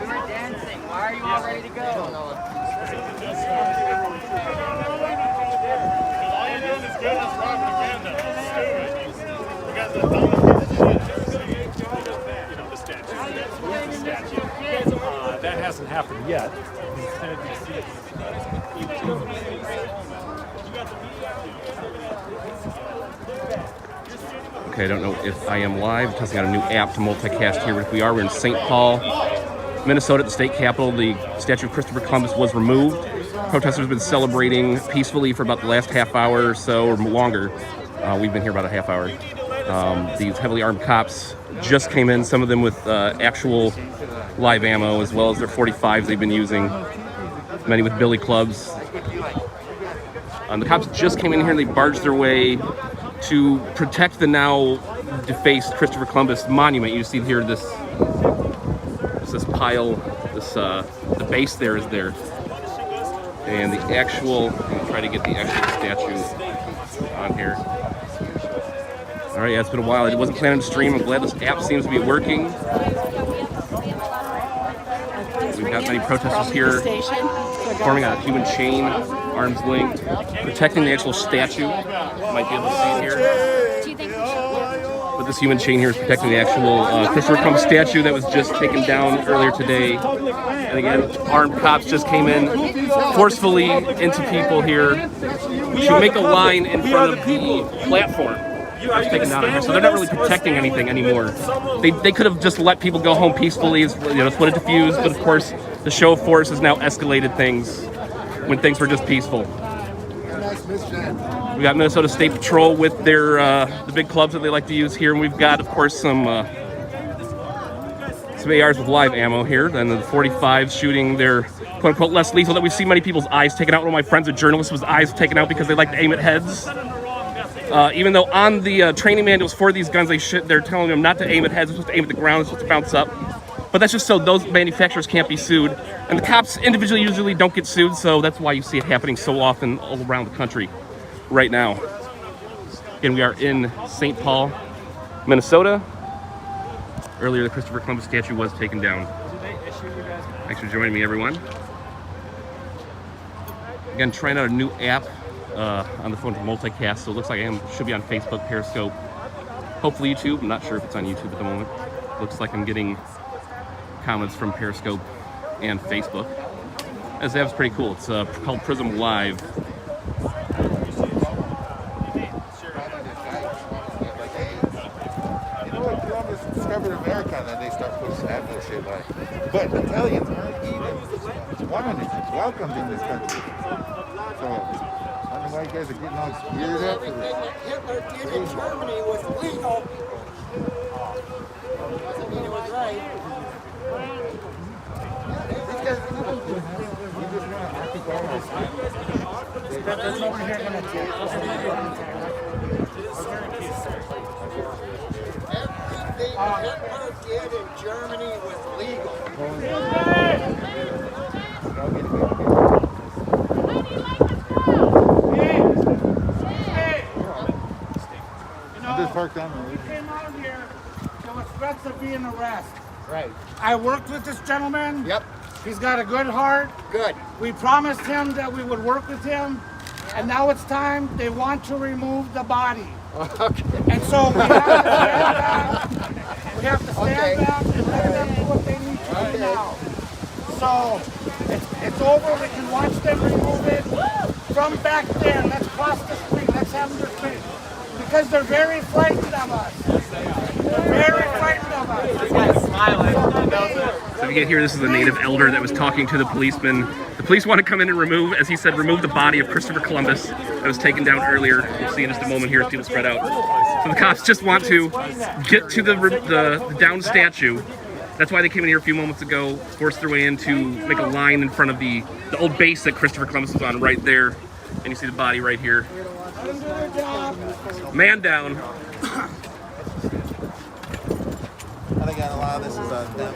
We were dancing. Why are you all ready to go? All you're doing is good as propaganda. The statue. That hasn't happened yet. Instead, you see Okay, I don't know if I am live. Testing out a new app to multicast here. If we are, we're in St. Paul, Minnesota, at the state capitol. The statue of Christopher Columbus was removed. Protesters have been celebrating peacefully for about the last half hour or so, or longer. We've been here about a half hour. These heavily armed cops just came in, some of them with actual live ammo, as well as their 45s they've been using, many with billy clubs. The cops just came in here and they barged their way to protect the now defaced Christopher Columbus monument. You see here this pile, the base there is there. And the actual, I'm gonna try to get the actual statue on here. All right, yeah, it's been a while. I wasn't planning to stream. I'm glad this app seems to be working. We've got many protesters here forming a human chain, arms linked, protecting the actual statue. You might be able to see it here. But this human chain here is protecting the actual Christopher Columbus statue that was just taken down earlier today. And again, armed cops just came in forcefully into people here to make a line in front of the platform. Taken down here, so they're not really protecting anything anymore. They could have just let people go home peacefully, it's what it diffused, but of course the show of force has now escalated things when things were just peaceful. We got Minnesota State Patrol with their the big clubs that they like to use here, and we've got, of course, some ARs with live ammo here, and the 45s shooting their quote-unquote less lethal. That we see many people's eyes taken out. One of my friends, a journalist, was eyes taken out because they like to aim at heads. Even though on the training manuals for these guns, they're telling them not to aim at heads, they're supposed to aim at the ground, they're supposed to bounce up. But that's just so those manufacturers can't be sued. And the cops individually usually don't get sued, so that's why you see it happening so often all around the country right now. Again, we are in St. Paul, Minnesota. Earlier, the Christopher Columbus statue was taken down. Thanks for joining me, everyone. Again, trying out a new app on the phone to multicast, so it looks like I should be on Facebook, Periscope, hopefully YouTube. I'm not sure if it's on YouTube at the moment. Looks like I'm getting comments from Periscope and Facebook. This app's pretty cool. It's called Prism Live. Columbus discovered America, and then they start pushing that bullshit like. But Italians aren't even wanted, welcomed in this country. So. I don't know why you guys are getting all geared up. Everything that Hitler did in Germany was legal. Doesn't mean it was right. These guys, you just want to occupy my space. There's no one here going to take us. Everything Hitler did in Germany was legal. Parked on We came out here, there was threats of being arrested. Right. I worked with this gentleman. Yep. He's got a good heart. Good. We promised him that we would work with him, and now it's time. They want to remove the body. Okay. And so we have to stand back. We have to stand back and let them do what they need to do now. So it's over. We can watch them remove it from back there. Let's cross the street. Let's have them retreat. Because they're very frightened of us. They're very frightened of us. This guy's smiling. So if you get here, this is a native elder that was talking to the policeman. The police want to come in and remove, as he said, remove the body of Christopher Columbus that was taken down earlier. You'll see in just a moment here as people spread out. So the cops just want to get to the downed statue. That's why they came in here a few moments ago, forced their way in to make a line in front of the old base that Christopher Columbus was on right there. And you see the body right here. Man down. I think a lot of this is them.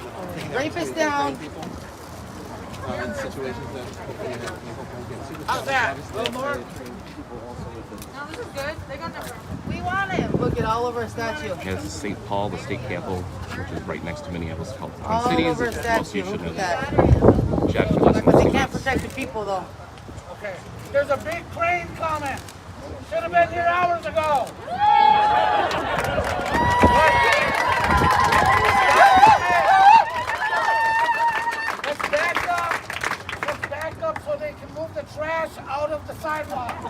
Rapist down. In situations that How's that? A little more? No, this is good. They got the. We want it. Look at all over a statue. This is StPaul, the state capital, which is right next to Minneapolis, called Twin All Cities. over a Most statue. you should Look know at that. that. Jack, you listen But they to can't this. protect the people though. Okay. There's a big crane coming. Should have been here hours ago. Let's back up. Let's back up so they can move the trash out of the sidewalk. The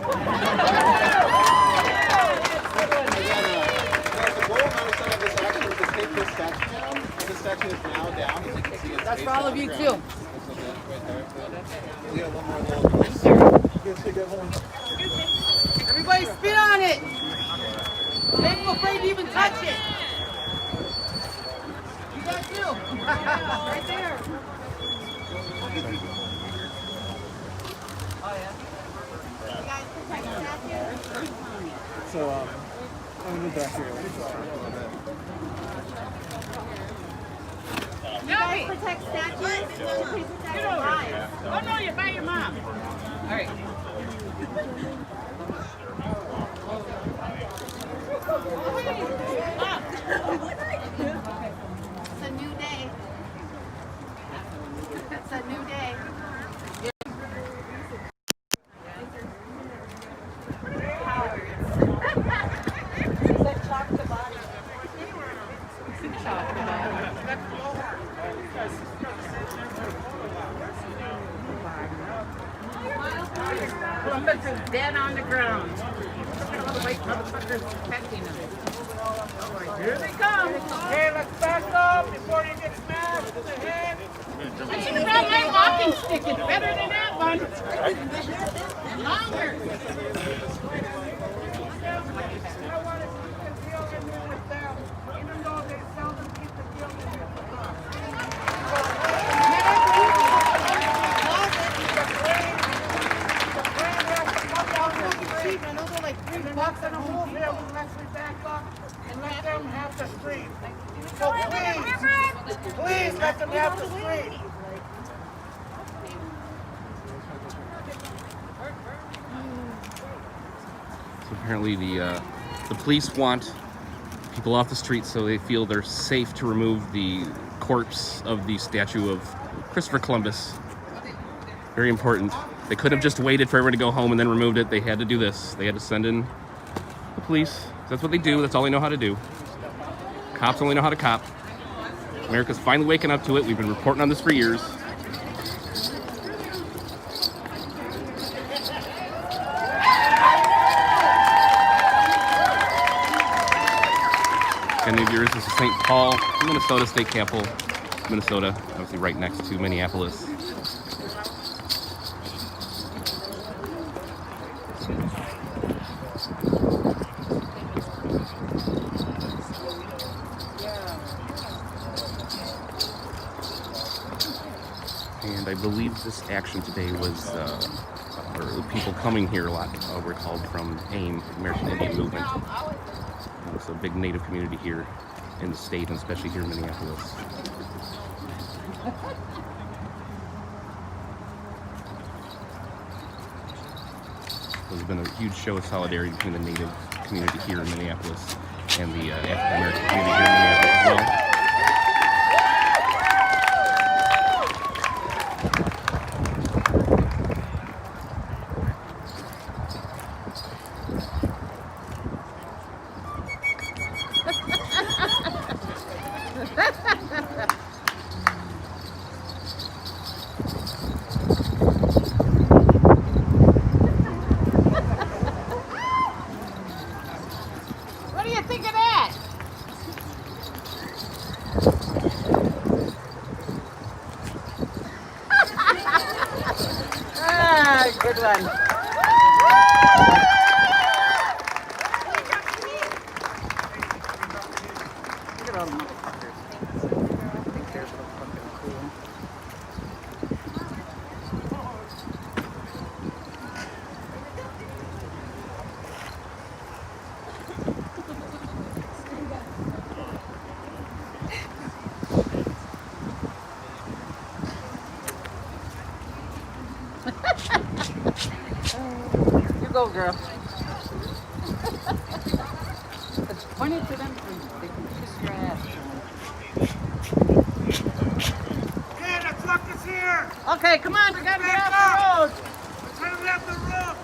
goal of this action is to take this section down. This section is now down, as you can see. That's for all of you too. We have one more little. Everybody spit on it. They ain't afraid to even touch it. You guys too. Right there. Oh yeah. You guys protect the statue? So, I'm gonna move back here. You guys protect statues? Please protect their lives. Oh no, you're by your mom. All right. It's a new day. It's a new day. Columbus is dead on the ground. Look at all the white motherfuckers protecting him. Here they come. Okay, let's back up before you get smashed in the head. I should have brought my walking stick. It's better than that one. Longer. I want to keep the deal in there with them, even though they seldom keep the deal in there with us. I know they're like $3 They're not going to move here unless we back up and let them have the street. So please let them have the street. So apparently the police want people off the street so they feel they're safe to remove the corpse of the statue of Christopher Columbus. Very important. They could have just waited for everyone to go home and then removed it. They had to do this. They had to send in the police. That's what they do. That's all they know how to do. Cops only know how to cop. America's finally waking up to it. We've been reporting on this for years. Any of yours, this is StPaul, Minnesota State Capital, Minnesota, obviously right next to Minneapolis. And I believe this action today was, or people coming here a lot were called from AIM, American Indian Movement. It's a big Native community here in the state, and especially here in Minneapolis. There's been a huge show of solidarity between the Native community here in Minneapolis and the African American community here in Minneapolis as well. What do you think of that? Ah, good one. Look at all the motherfuckers. I think they're so fucking cool. You're go, girl. It's pointed to them so they can kiss your ass. Okay, the truck is here. Okay, come on, we gotta get off the road. Let's head up the road.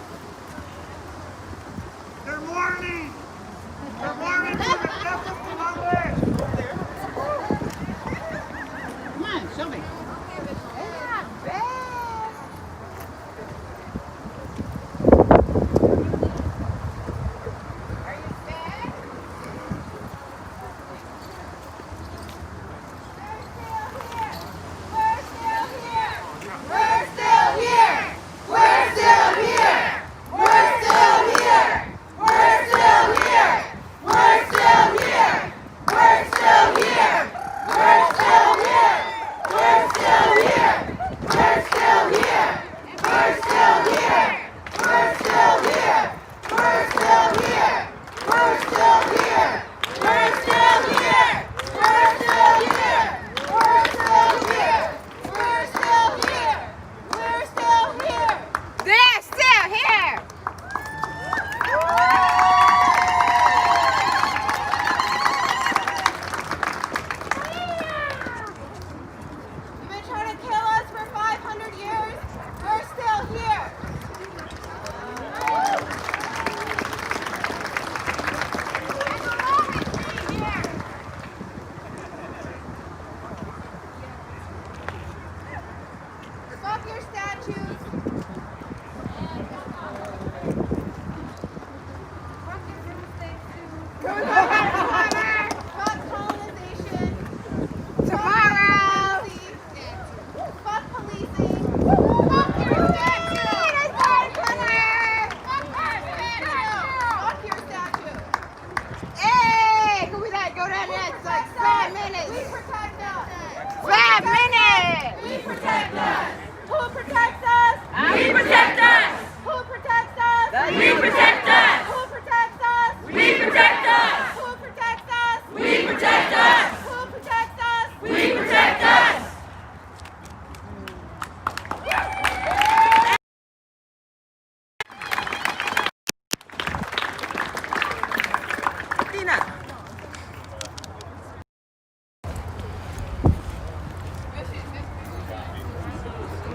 They're mourning. They're mourning for the death of Columbus. Come on, show me.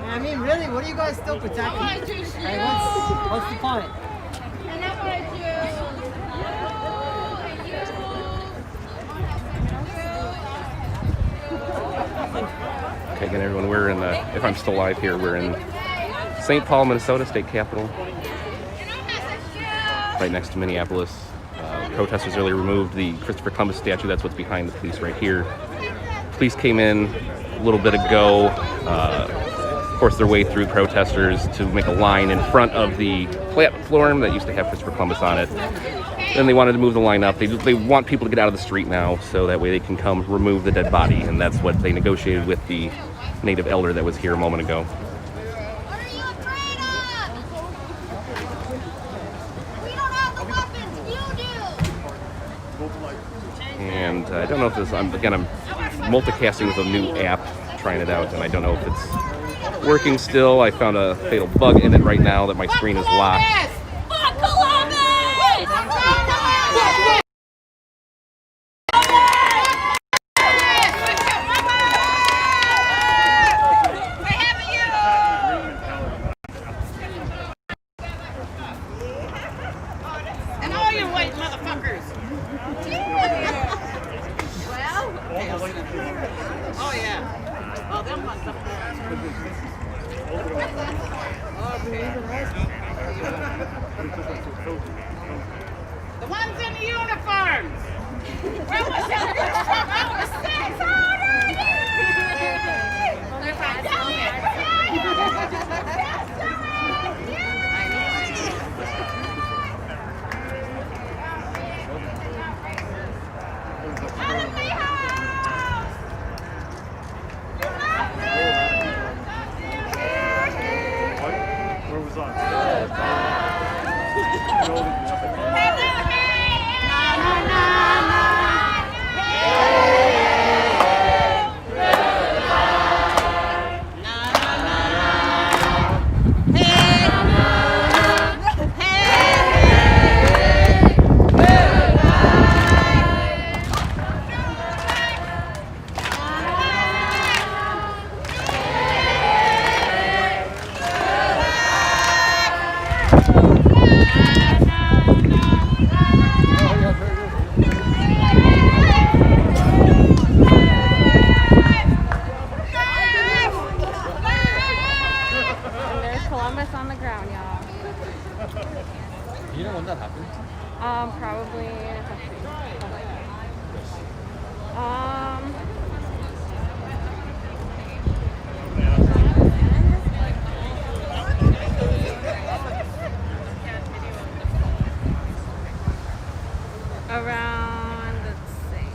I mean, really, what are you guys still protecting? What's the point? Okay, again, everyone, we're in the, if I'm still live here, we're in StPaul, Minnesota, state capital, right next to Minneapolis. Protesters earlier removed the Christopher Columbus statue. That's what's behind the police right here. Police came in a little bit ago, forced their way through protesters to make a line in front of the platform that used to have Christopher Columbus on it. Then they wanted to move the line up. They want people to get out of the street now, so that way they can come remove the dead body, and that's what they negotiated with the native elder that was here a moment ago. What are you afraid of? We don't have the weapons, you do! And I don't know if this, I'm multicasting with a new app, trying it out, and I don't know if it's working still. I found a fatal bug in it right now that my screen is locked. Fuck Columbus! And all you white motherfuckers. Oh yeah. Oh, them ones up there. The ones in the uniforms. Where was that bitch from? Out of the six. Where was I? You know when that happened? Probably. Around, let's see,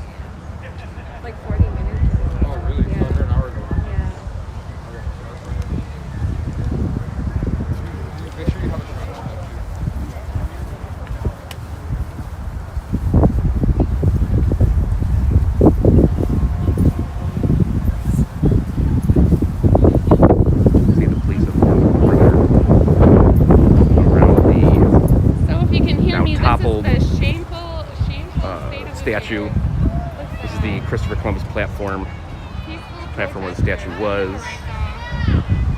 like 40 minutes. Oh, really? Yeah. Under an hour ago. Yeah. Make sure you have a shot. See the police have formed around the So if you can hear now me, toppled this is the shameful state of statue. This is the Christopher Columbus platform where the statue was.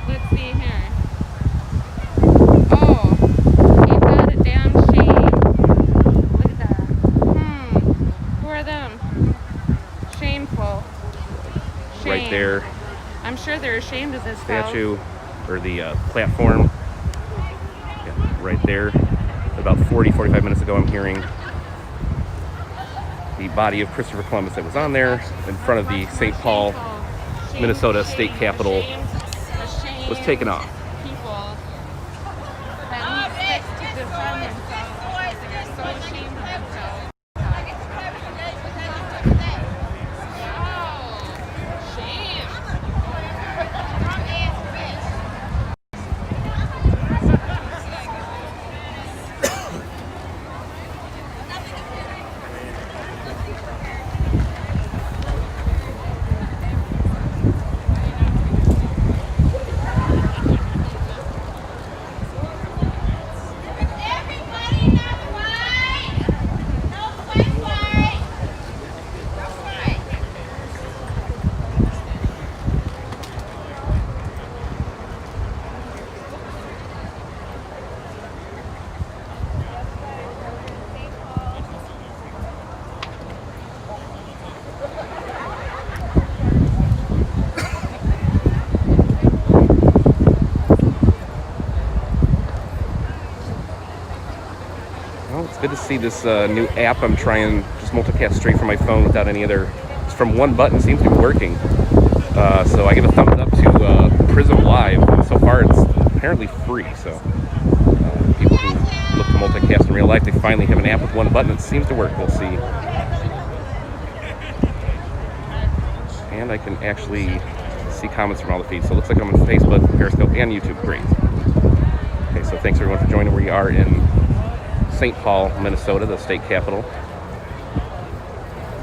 Let's see here. Oh, ain't that a damn shame? Look at that. Who are them? Shameful. Shame. Right there, I'm sure they're ashamed of this statue, or the platform. Yeah, right there. About 40-45 minutes ago, I'm hearing the body of Christopher Columbus that was on there in front of the StPaul, Minnesota state capitol was taken off. People that need to defend themselves because they're so ashamed of themselves. Oh, shame. Well, it's good to see this new app I'm trying, just multicast straight from my phone without any other, it's from one button, seems to be working. So I give a thumbs up to Prism Live. So far it's apparently free, so people who look to multicast in real life, they finally have an app with one button that seems to work. We'll see. And I can actually see comments from all the feeds. So it looks like I'm on Facebook, Periscope, and YouTube. Great. Okay, so thanks everyone for joining. We are in StPaul, Minnesota, the state capital,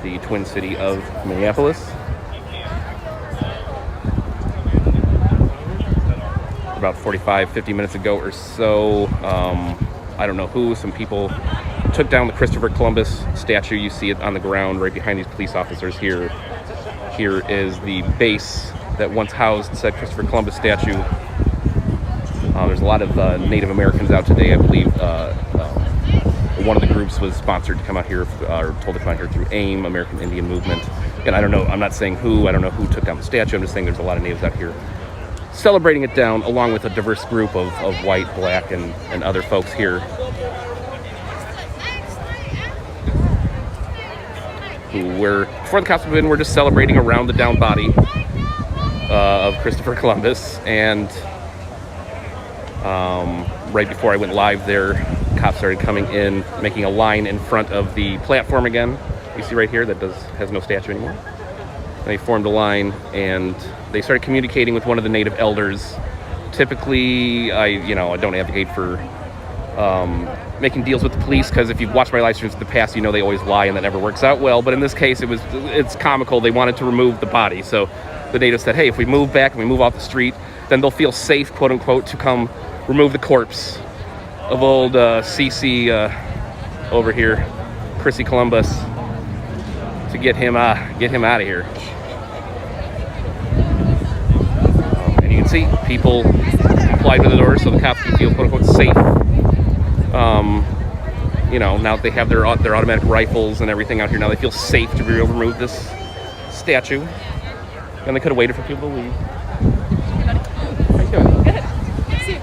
the twin city of Minneapolis. About 45-50 minutes ago or so, I don't know who, some people took down the Christopher Columbus statue. You see it on the ground right behind these police officers here. Here is the base that once housed said Christopher Columbus statue. There's a lot of Native Americans out today. I believe one of the groups was sponsored to come out here, or told to come out here through AIM, American Indian Movement. And I don't know, I'm not saying who, I don't know who took down the statue. I'm just saying there's a lot of natives out here celebrating it down, along with a diverse group of white, black, and other folks here who were, before the cops moved in, we're just celebrating around the down body of Christopher Columbus. And right before I went live there, cops started coming in, making a line in front of the platform again. You see right here that has no statue anymore. And they formed a line and they started communicating with one of the native elders. Typically, I don't advocate for making deals with the police, because if you've watched my live streams in the past, you know they always lie and that never works out well. But in this case, it's comical. They wanted to remove the body. So the natives said, hey, if we move back and we move off the street, then they'll feel safe, quote unquote, to come remove the corpse of old CC over here, Chrissy Columbus, to get him out of here. And you can see people applied to the door so the cops can feel, quote unquote, safe. Now that they have their automatic rifles and everything out here, now they feel safe to be able to remove this statue. And they could have waited for people to leave. How you doing? Good. See you.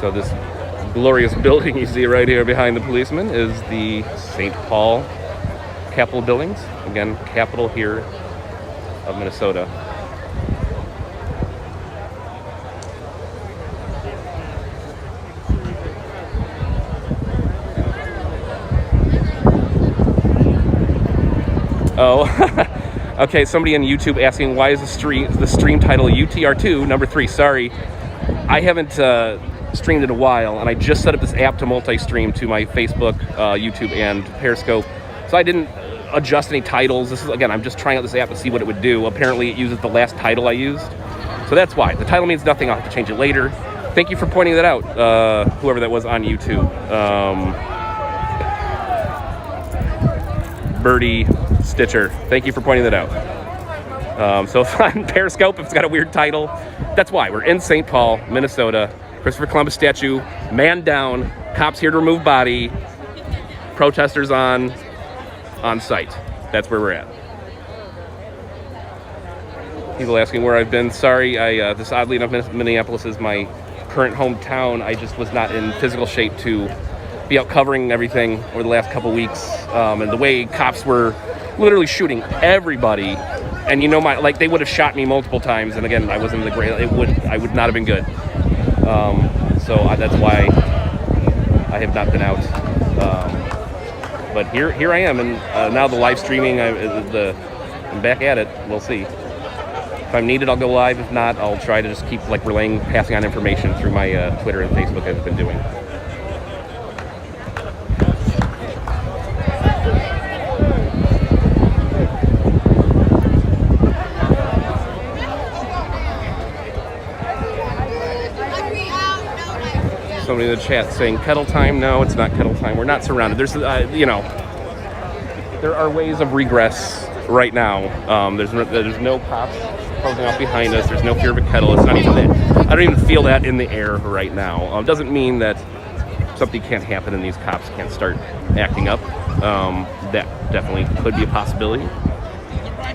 So this glorious building you see right here behind the policeman is the StPaul Capitol buildings. Again, capital here of Minnesota. Oh, okay. Somebody on YouTube asking why is the stream title UTR2 number 3? Sorry, I haven't streamed in a while, and I just set up this app to multi-stream to my Facebook, YouTube, and Periscope. So I didn't adjust any titles. This is, again, I'm just trying out this app to see what it would do. Apparently, it uses the last title I used, so that's why. The title means nothing. I'll have to change it later. Thank you for pointing that out, whoever that was on YouTube. Birdie Stitcher, thank you for pointing that out. So if on Periscope, if it's got a weird title, that's why. We're in StPaul, Minnesota. Christopher Columbus statue, man down, cops here to remove body, protesters on site. That's where we're at. People asking where I've been. Sorry, this oddly enough, Minneapolis is my current hometown. I just was not in physical shape to be out covering everything over the last couple weeks. And the way cops were literally shooting everybody, and you know, they would have shot me multiple times, and again, I wasn't in the great, I would not have been good. So that's why I have not been out. But here I am, and now the live streaming, I'm back at it. We'll see. If I'm needed, I'll go live. If not, I'll try to just keep passing on information through my Twitter and Facebook as I've been doing. Somebody in the chat saying kettle time. No, it's not kettle time. We're not surrounded. There's, there are ways of regress right now. There's no cops closing off behind us. There's no fear of a kettle. It's not even that. I don't even feel that in the air right now. Doesn't mean that something can't happen and these cops can't start acting up. That definitely could be a possibility.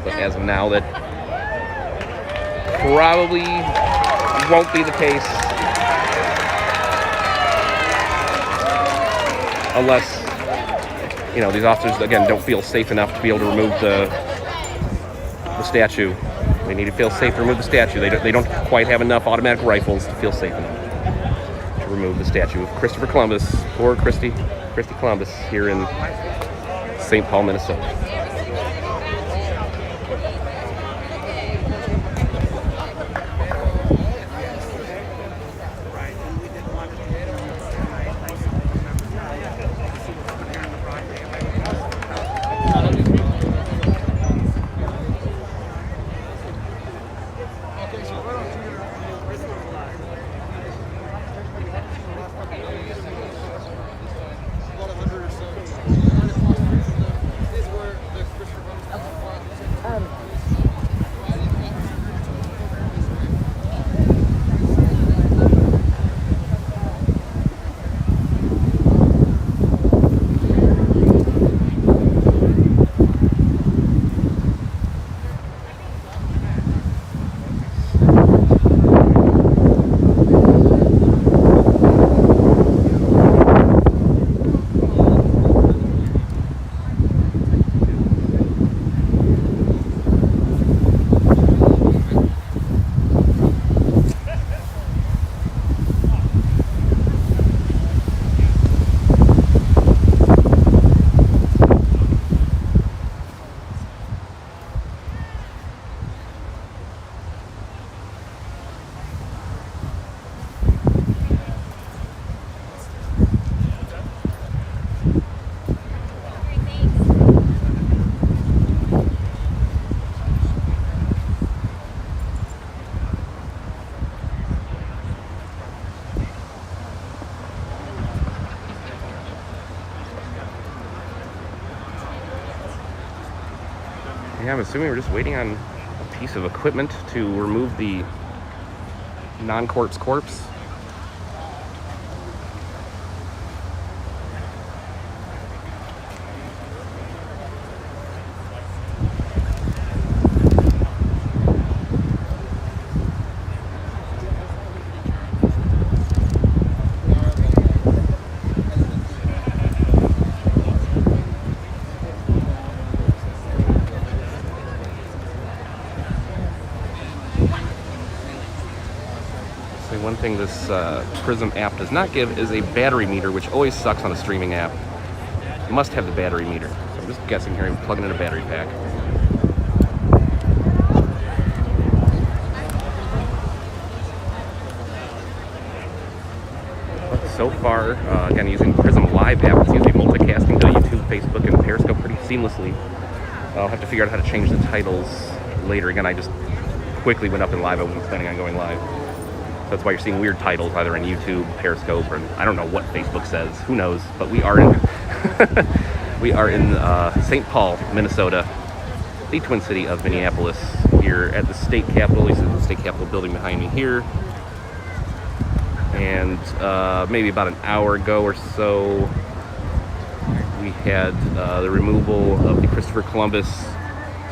But as of now, that probably won't be the case. Unless, these officers, again, don't feel safe enough to be able to remove the statue. They need to feel safe to remove the statue. They don't quite have enough automatic rifles to feel safe enough to remove the statue of Christopher Columbus, or Christy Columbus, here in StPaul, Minnesota. Yeah, I'm assuming we're just waiting on a piece of equipment to remove the non-corpse corpse. thing this Prism app does not give is a battery meter, which always sucks on a streaming app. You must have the battery meter. So I'm just guessing here, I'm plugging in a battery pack. But so far, again, using Prism Live app, it's usually multicasting to YouTube, Facebook, and Periscope pretty seamlessly. I'll have to figure out how to change the titles later. Again, I just quickly went up in live. I wasn't planning on going live. So that's why you're seeing weird titles either in YouTube, Periscope, or I don't know what Facebook says. Who knows? But we are in we are in St. Paul, Minnesota, the Twin City of Minneapolis, here at the state capitol. You see the state capitol building behind me here. And maybe about an hour ago or so, we had the removal of the Christopher Columbus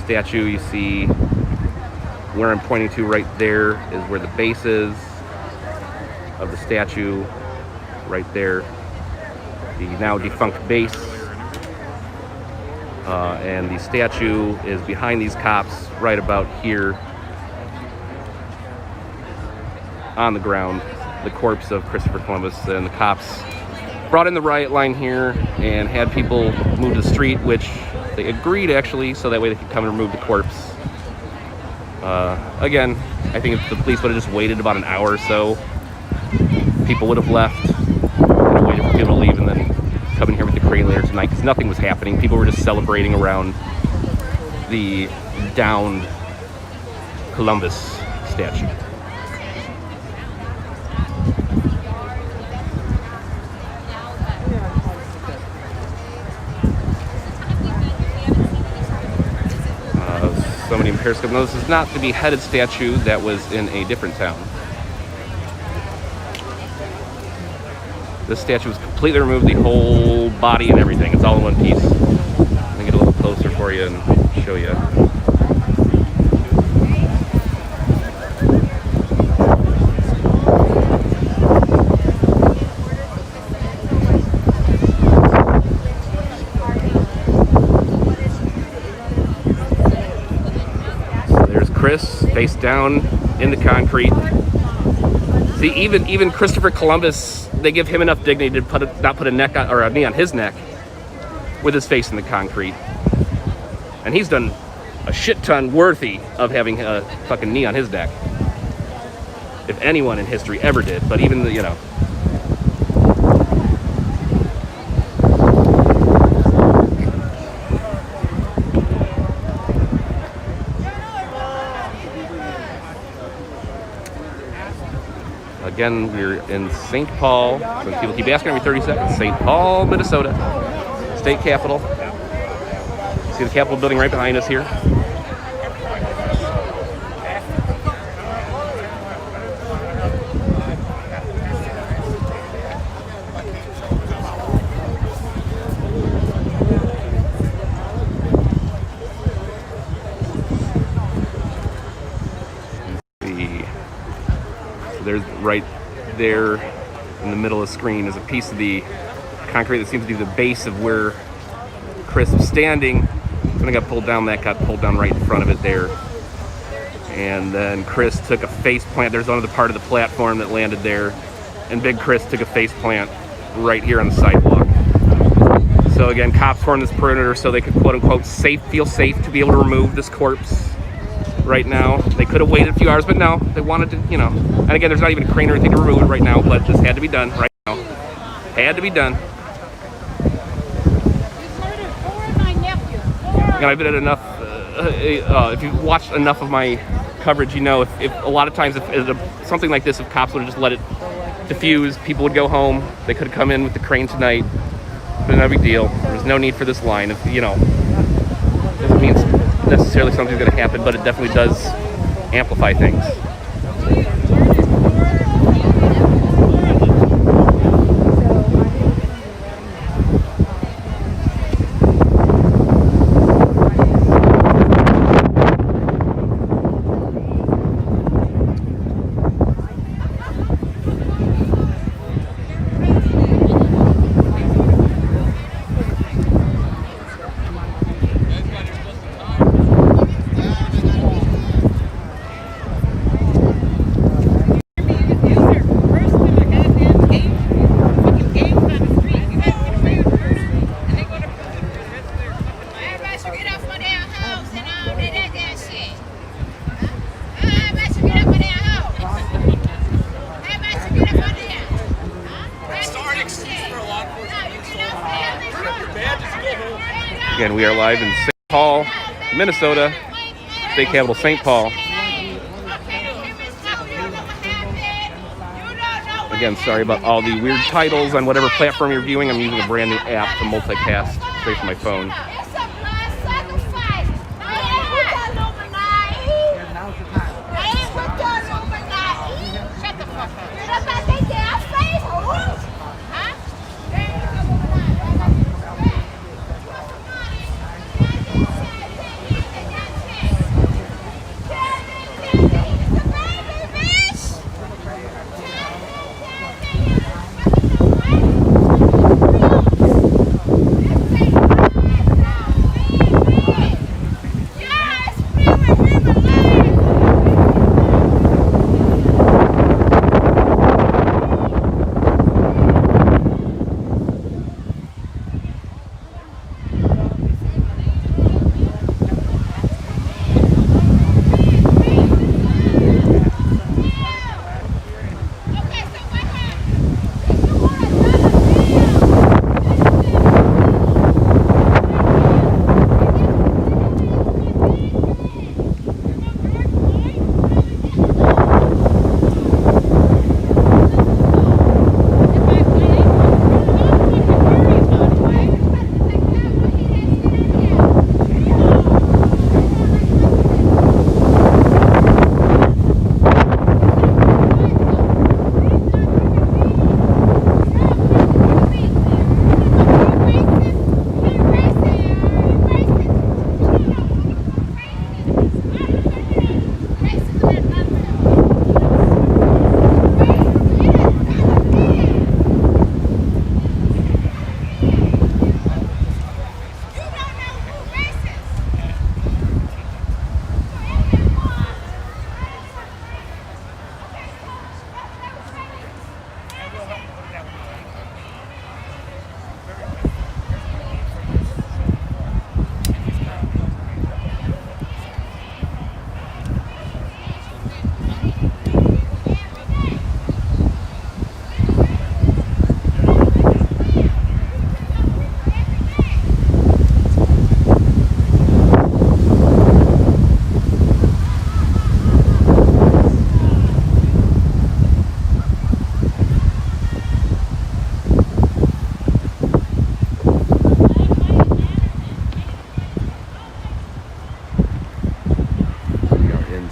statue. You see where I'm pointing to right there is where the base is of the statue, right there, the now defunct base. And the statue is behind these cops right about here on the ground, the corpse of Christopher Columbus. And the cops brought in the riot line here and had people move to the street, which they agreed actually, so that way they could come and remove the corpse. Again, I think if the police would have just waited about an hour or so, people would have left, and waited for people to leave, and then come in here with the crane later tonight, because nothing was happening. People were just celebrating around the downed Columbus statue. Somebody in Periscope. No, this is not the beheaded statue that was in a different town. This statue was completely removed, the whole body and everything. It's all in one piece. Let me get a little closer for you and show you. Chris, face down in the concrete. See, even Christopher Columbus, they give him enough dignity to not put a neck on, or a knee on his neck with his face in the concrete. And he's done a shit ton worthy of having a fucking knee on his neck. If anyone in history ever did, but even the, you know. Again, we're in St. Paul. So people keep asking every 30 seconds. St. Paul, Minnesota, state capitol. See the Capitol building right behind us here. There's right there in the middle of the screen is a piece of the concrete that seems to be the base of where Chris was standing. When it got pulled down, that got pulled down right in front of it there. And then Chris took a face plant. There's another part of the platform that landed there. And Big Chris took a face plant right here on the sidewalk. So again, cops formed this perimeter so they could quote unquote feel safe to be able to remove this corpse. Right now, they could have waited a few hours, but no, they wanted to, you know. And again, there's not even a crane or anything to remove it right now, but this had to be done right now. Had to be done. And I've been at enough. If you've watched enough of my coverage, you know, if a lot of times if something like this, if cops would have just let it diffuse, people would go home. They could have come in with the crane tonight, but no big deal. There's no need for this line. If you know, doesn't mean necessarily something's going to happen, but it definitely does amplify things. Again, we are live in St. Paul, Minnesota, state capital St. Paul. Again, sorry about all the weird titles on whatever platform you're viewing. I'm using a brand new app to multicast straight from my phone.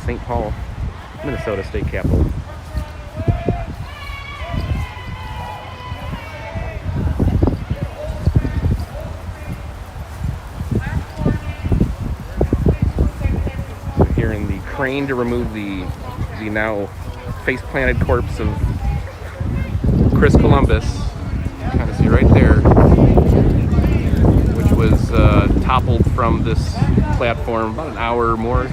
St. Paul, Minnesota state capital. So hearing the crane to remove the now face-planted corpse of Chris Columbus. You kind of see right there, which was toppled from this platform about an hour or more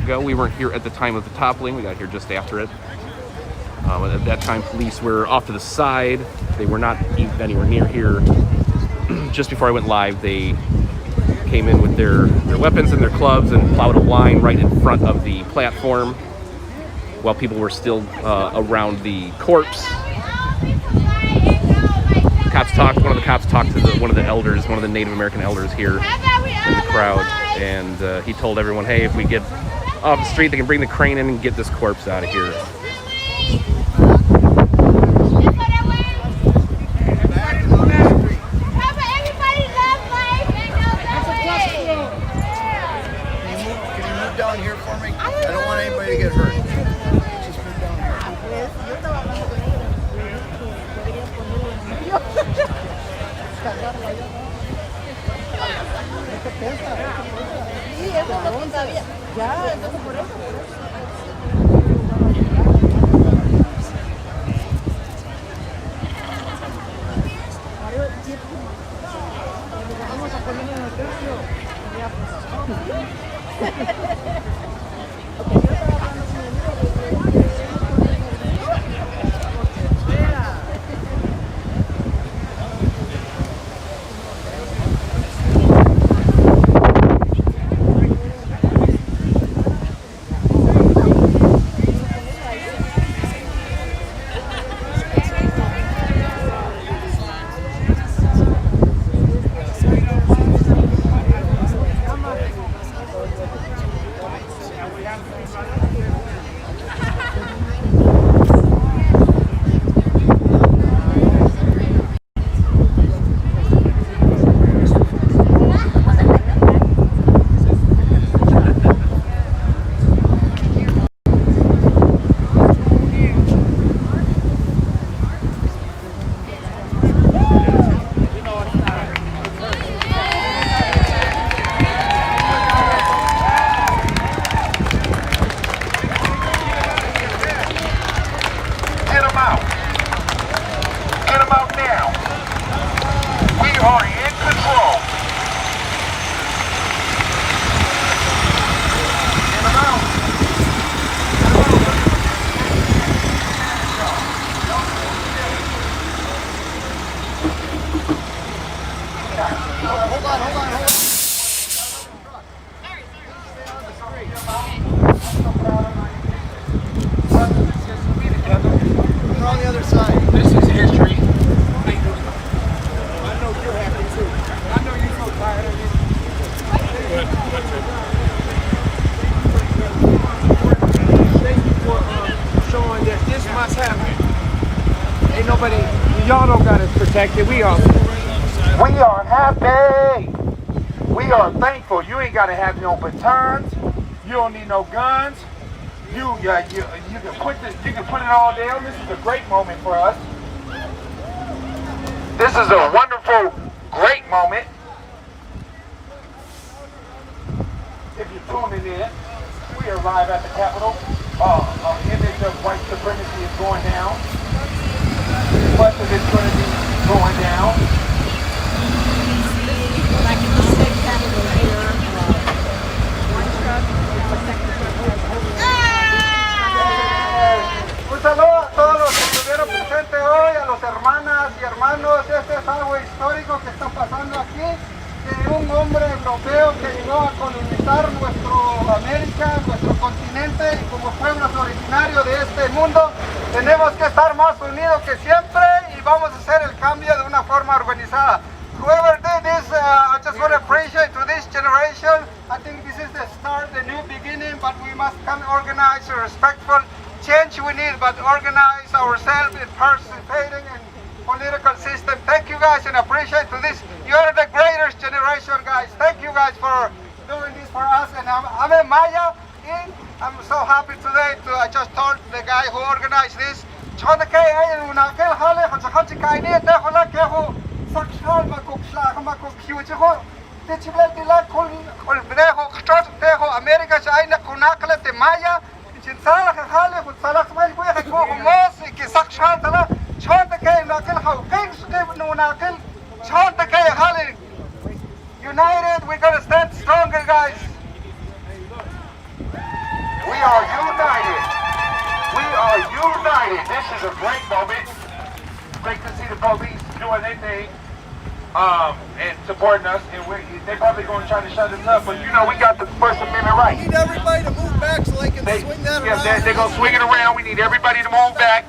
ago. We weren't here at the time of the toppling. We got here just after it. At that time, police were off to the side. They were not anywhere near here. Just before I went live, they came in with their weapons and their clubs and plowed a line right in front of the platform while people were still around the corpse. One of the cops talked to one of the elders, one of the Native American elders here in the crowd, and he told everyone, hey, if we get off the street, they can bring the crane in and get this corpse out of here. Down here for me. I don't want anybody to get hurt. Just move down are in control. In and out. Hold on. We're on the other side. This is history. I know you're happy too. I know you're so tired of it. Thank you for showing that this must happen. Ain't nobody, y'all don't got us protected. We are. We are happy. We are thankful. You ain't got to have no batons. You don't need no guns. You can put it all down. This is a great moment for us. This is a wonderful, great moment. If you're tuning in, we arrive at the Capitol. Image of white supremacy is going down. Much of it's going to be going down. Un saludo a todos los que estuvieron presentes hoy, a los hermanas y hermanos. Este es algo histórico que está pasando aquí, de un hombre europeo que llegó a colonizar nuestro América, nuestro continente, y como pueblos originarios de este mundo tenemos que estar más unidos que siempre y vamos a hacer el cambio de una forma organizada. Whoever did this, I just want to appreciate to this generation. I think this is the start, the new beginning, but we must come organized and respectful. Change we need, but organize ourselves in participating in political system. Thank you guys and appreciate to this. You are the greatest generation, guys. Thank you guys for doing this for us. And I'm in Maya. I'm so happy today. I just told the guy who organized this. United, we're gonna stand stronger, guys. We are united. We are united. This is a great moment. Great to see the police doing their thing and supporting us. And they're probably going to try to shut us up, but you know we got the First Amendment right. We need everybody to move back so they can swing that around. Yeah, they're going to swing it around. We need everybody to move back.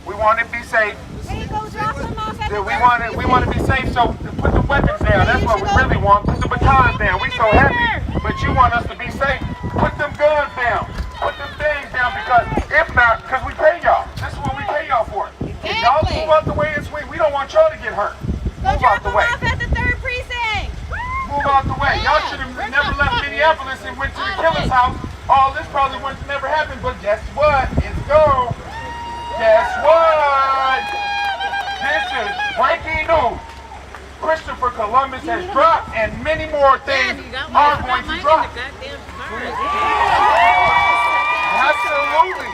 We want to be safe. We want to be safe, so put the weapons down. That's what we really want. Put the batons down. We so happy, but you want us to be safe. Put them guns down. Put them things down, because if not, because we pay y'all. This is what we pay y'all for. If y'all move out the way and swing, we don't want y'all to get hurt. Move out the way. Off at the 3rd precinct. Move out the way. Y'all should have never left Minneapolis and went to the killer's house. All this probably wouldn't never happen, but guess what? It's go. Guess what? This is breaking news. Christopher Colombus has dropped, and many more things are going to drop. Absolutely.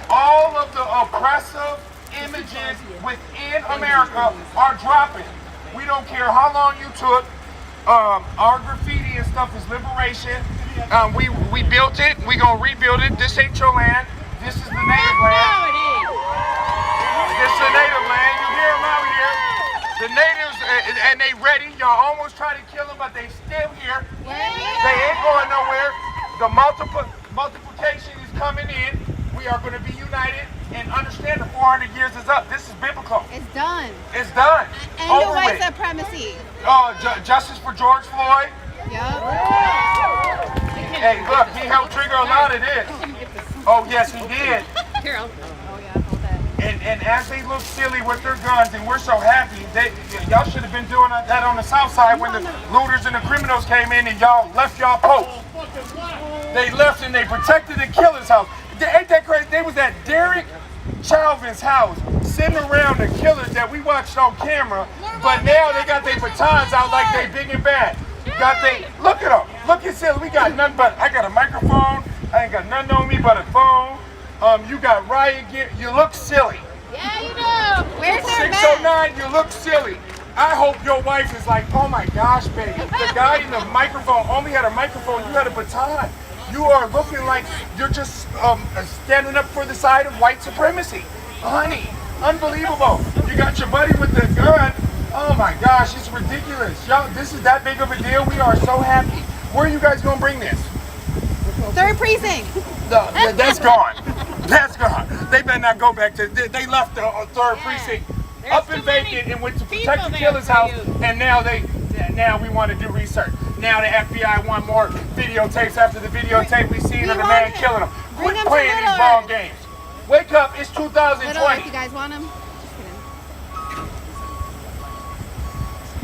All of the oppressive images within America are dropping. We don't care how long you took. Our graffiti and stuff is liberation. We built it. We gonna rebuild it. This ain't your land. This is the native land. This is the native land. You hear them out here. The natives, and they ready. Y'all almost try to kill them, but they still here. They ain't going nowhere. The multiplication is coming in. We are going to be united and understand the 400 years is up. This is biblical. It's done. It's done. And over white with. supremacy. Justice for George Floyd. Yup. Hey, look, he helped trigger a lot of this. Oh, yes, he did. Carol. Oh, yeah, hold that. And as they look silly with their guns, and we're so happy, y'all should have been doing that on the south side when the looters and the criminals came in and y'all left y'all posts. They left and they protected the killer's house. Ain't that crazy? They was at Derek Chauvin's house, sitting around the killers that we watched on camera, but now they got their batons out like they big and bad. Look at them. Look at silly. We got nothing but, I got a microphone. I ain't got nothing on me but a phone. You got riot gear. You look silly. Yeah, you do. Where's their 609, you look silly. I hope your wife is like, oh my gosh, baby. The guy in the microphone only had a microphone. You had a baton. You are looking like you're just standing up for the side of white supremacy. Honey, unbelievable. You got your buddy with the gun. Oh my gosh, it's ridiculous. Y'all, this is that big of a deal. We are so happy. Where are you guys going to bring this? 3rd precinct. No, that's gone. That's gone. They better not go back to, they left the 3rd precinct up and vacant and went to protect the killer's house, and now we want to do research. Now the FBI want more videotapes after the videotape we seen of the man killing them. Quit playing these ball games. Wake up, it's 2020. If you guys want them.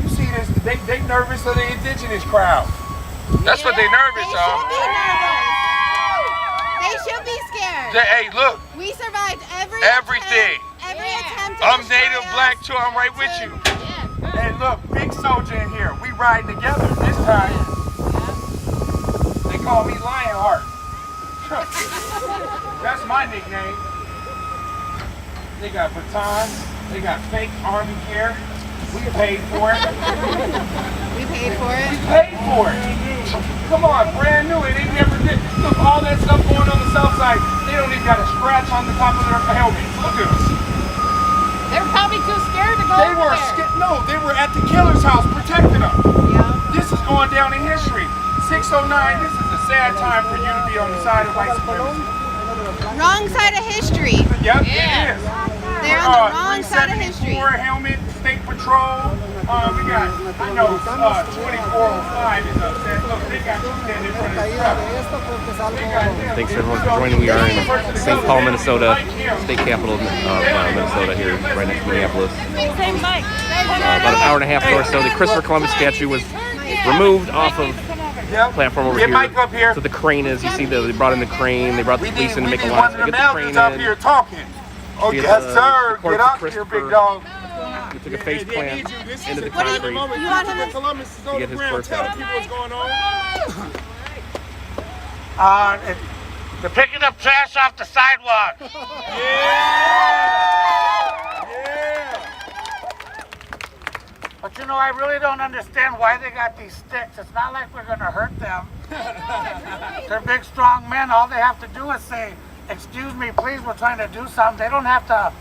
You see this, they nervous of the indigenous crowd. That's what they nervous of. They should be scared. Hey, look. We survived everything. Every attempt. I'm native black too, I'm right with you. Hey, look, big soldier in here. We riding together this time. They call me Lionheart. That's my nickname. They got batons. They got fake army gear. We paid for it. We paid for it. We paid for it. Come on, brand new. They never did. Look, all that stuff going on the south side. They don't even got a scratch on the top of their helmets. Look at us. They were probably too scared to go They over were there. scared. No, they were at the killer's house protecting them. Yeah. This is going down in history. 609, this is a sad time for you to be on the side of white supremacy. Wrong side of history. Yep, it is. They're on the wrong side of history. 374 helmet, state patrol. We got, I know, 2405 is upset. Look, they got you standing in front of the truck. Thanks everyone for joining. We are in StPaul, Minnesota, state capital of Minnesota here, right next to Minneapolis. Same bike. About an hour and a half ago or so, the Christopher Colombus statue was removed off of the platform over Get Mike up here. So the crane is, you see, they brought in the crane, they brought the police in to make a line one to of the get the crane mountains up in. here talking. Oh, Get, yes, sir. the corpse Get of up here, big dog. We took a face plant into the What do you- concrete you want him? Columbus is to on get the his ground. first Tell the out. people what's going on. They're picking up trash off the sidewalk. But you know, I really don't understand why they got these sticks. It's not like we're going to hurt them. They're big, strong men. All they have to do is say, excuse me, please, we're trying to do something. They don't have to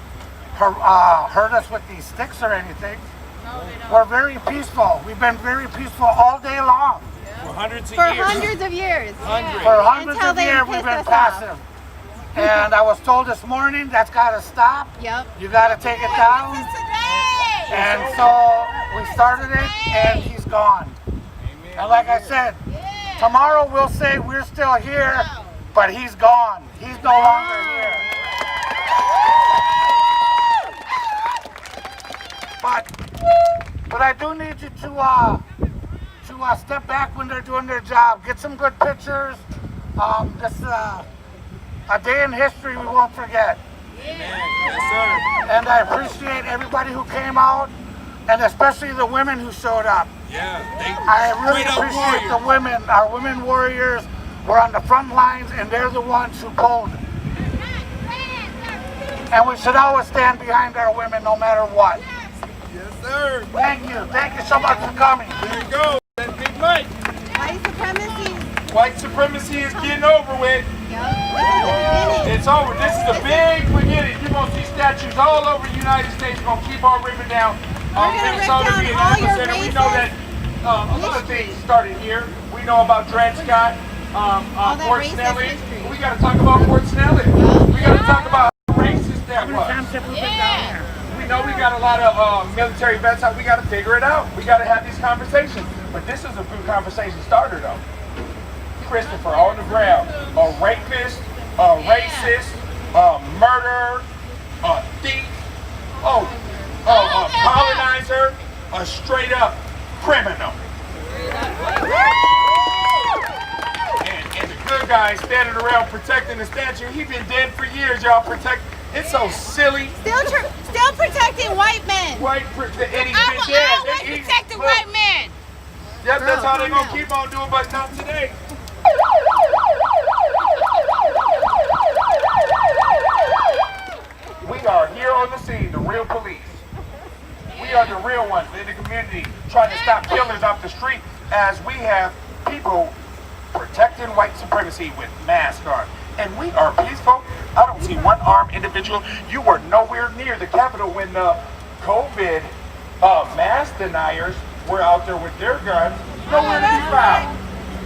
hurt us with these sticks or anything. No, they don't. We're very peaceful. We've been very peaceful all day long. For hundreds of For years. hundreds of years. For hundreds Until of they years, pissed we've been us passive. off. And I was told this morning, that's got to stop. Yep. You got to take it down. And so we started it, and he's gone. And like I said, tomorrow we'll say we're still here, but he's gone. He's no longer here. But I do need you to step back when they're doing their job. Get some good pictures. This is a day in history we won't forget. Amen. Yes, sir. And I appreciate everybody who came out, and especially the women who showed up. Yeah. I really appreciate the women. Our women warriors were on the front lines, and they're the ones who pulled. And we should always stand behind our women no matter what. Yes, sir. Thank you. Thank you so much for coming. There you go. That's Big Mike. White supremacy. White supremacy is getting over with. Yep. It's over. This is a big beginning. You're going to see statues all over the United States. We're going to keep on ripping down. Minnesota being an epicenter. We know that a lot of things started here. We know about Dred Scott, Fort Snelling. We got to talk about Fort Snelling. We got to talk about how racist that was. We know we got a lot of military vets out. We got to figure it out. We got to have these conversations. But this is a good conversation starter, though. Christopher on the ground, a rapist, a racist, a murderer, a thief, a colonizer, a straight up criminal. And the good guy standing around protecting the statue, he been dead for years, y'all. It's so silly. Still protecting white men. And he's I been dead. always protect the white man. Yep, that's how they're gonna keep on doing, but not today. We are here on the scene, the real police. We are the real ones in the community trying to stop killers off the street, as we have people protecting white supremacy with masks on. And we are peaceful. I don't see one armed individual. You were nowhere near the Capitol when the COVID mask deniers were out there with their guns. Nowhere to be found.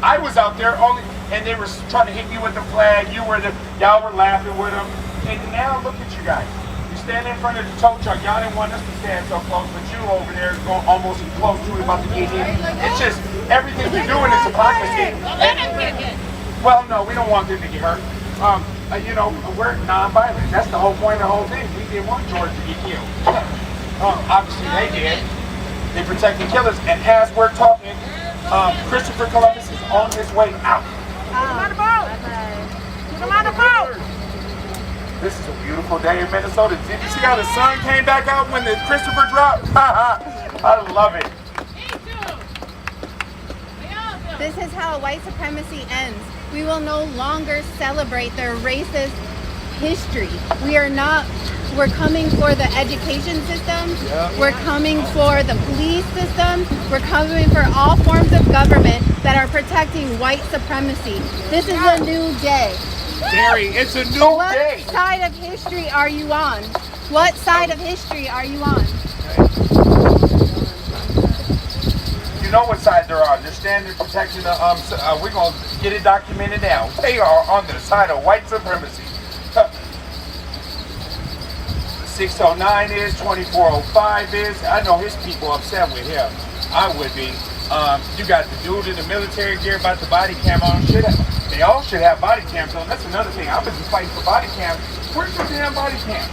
I was out there only, and they were trying to hit me with the flag. Y'all were laughing with them. And now look at you guys. You stand in front of the tow truck. Y'all didn't want us to stand so close, but you over there going almost close to it, about to get hit. It's just everything you're doing is hypocrisy. Well, no, we don't want them to get hurt. You know, we're non-violent. That's the whole point of the whole thing. We didn't want George to get killed. Obviously they did. They protected killers, and as we're talking, Christopher Columbus is on his way out. This is a beautiful day in Minnesota. Did you see how the sun came back out when the Christopher dropped? I love it. This is how white supremacy ends. We will no longer celebrate their racist history. We're coming for the education system. We're coming for the police system. We're coming for all forms of government that are protecting white supremacy. This is a new day. Gary, it's a new day. What side of history are you on? What side of history are you on? You know what side they're on. They're standing protecting the, we're going to get it documented now. They are on the side of white supremacy. 609 is, 2405 is. I know his people upset with him. I would be. You got the dude in the military gear about the body cam on. They all should have body cams on. That's another thing. I've been fighting for body cams. Where's the damn body cam?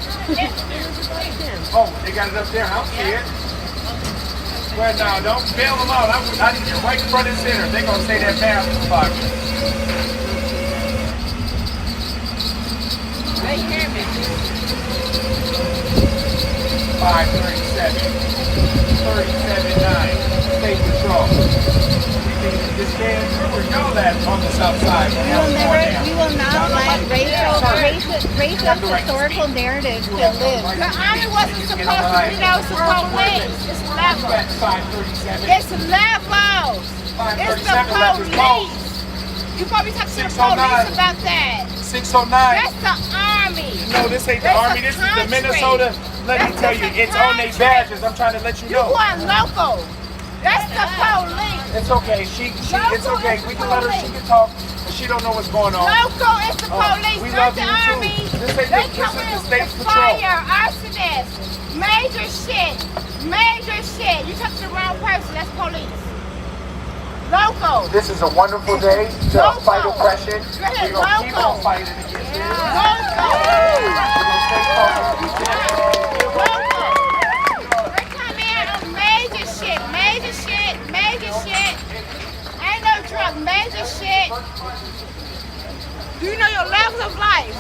Oh, they got it up there. I don't see it. Well, no, don't bail them out. I need you right in front and center. They're going to say that mask is foggy. They hear me. 537, 379, State Patrol. This man, where were y'all at on the south side? We will not let racist historical narratives to live. The army wasn't supposed to be those police. It's levels. It's levels. It's the police. You probably talk to the police about that. 609. That's the army. No, this ain't the army. This is the Minnesota. Let me tell you, it's on their badges. I'm trying to let you know. You want local. That's the police. It's okay. It's okay. We can let her. She can talk, but she don't know what's going on. Local is the police, we not love the you too. army. This ain't They this come is in the State with Patrol. fire, arsonists, major shit. You talk to the wrong person. That's police. Local. This is a wonderful day to fight oppression. We're going to keep on fighting against it. Local. We're going to stay focused. They come in on major shit. Ain't no drug, major shit. Do you know your levels of life?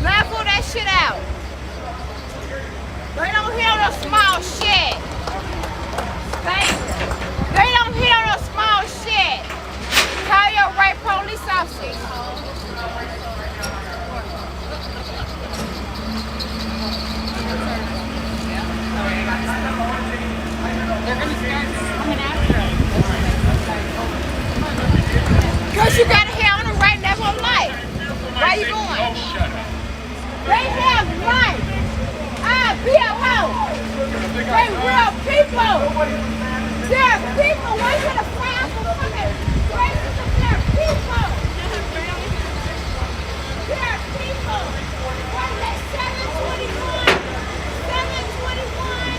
Level that shit out. They don't hear no small shit. They don't hear no small shit. Call your right police officers. They're gonna start coming after us. Because you gotta hear on the right level of life. Where you going? They have life. Be a hoe. They real people. They're people. Why you gonna fire for fucking racism? They're people. They're people. Why they 721? 721.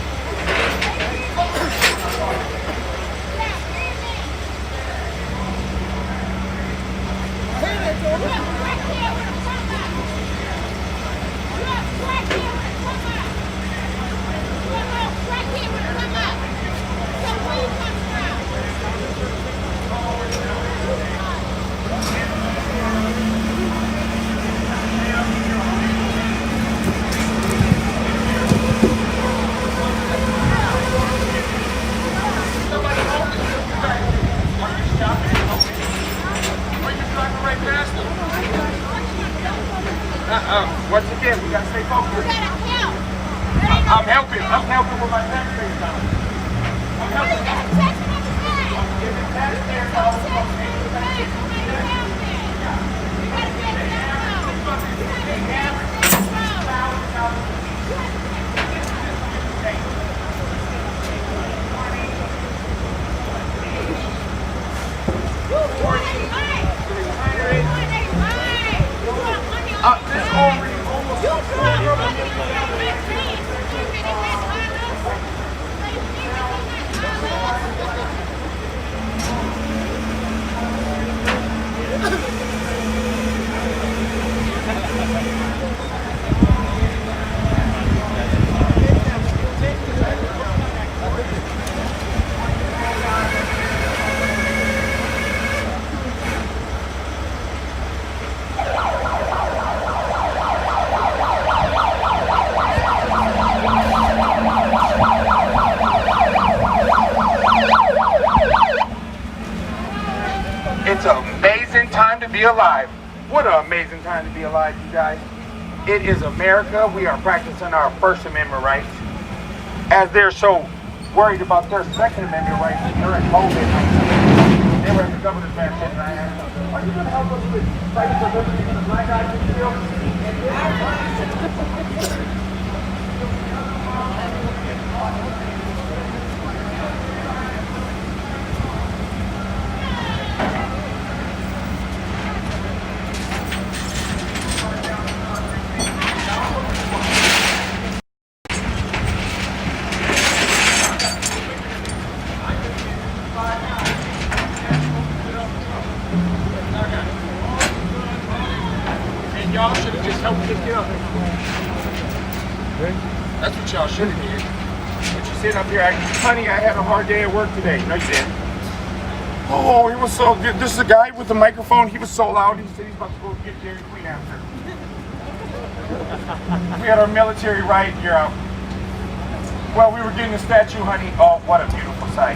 Once again, we gotta stay focused. You gotta help. There ain't I'm helping with my taxpayers dollars. I'm helping. If the taxpayers dollars don't pay the It's an amazing time to be alive. What an amazing time to be alive, you guys. It is America. We are practicing our First Amendment rights. As they're so worried about their Second Amendment rights during COVID-19. They were at the governor's mansion and I asked them, are you going to help us with fighting for liberty in the Black Eyed Bill? Y'all should have just helped pick it up. That's what y'all should have did. But you sit up here acting, honey, I had a hard day at work today. No, you didn't. Oh, he was so good. This is a guy with the microphone. He was so loud. He said he's about to go get Dairy Queen after. We had our military riot here out. Well, we were getting a statue, honey. Oh, what a beautiful sight.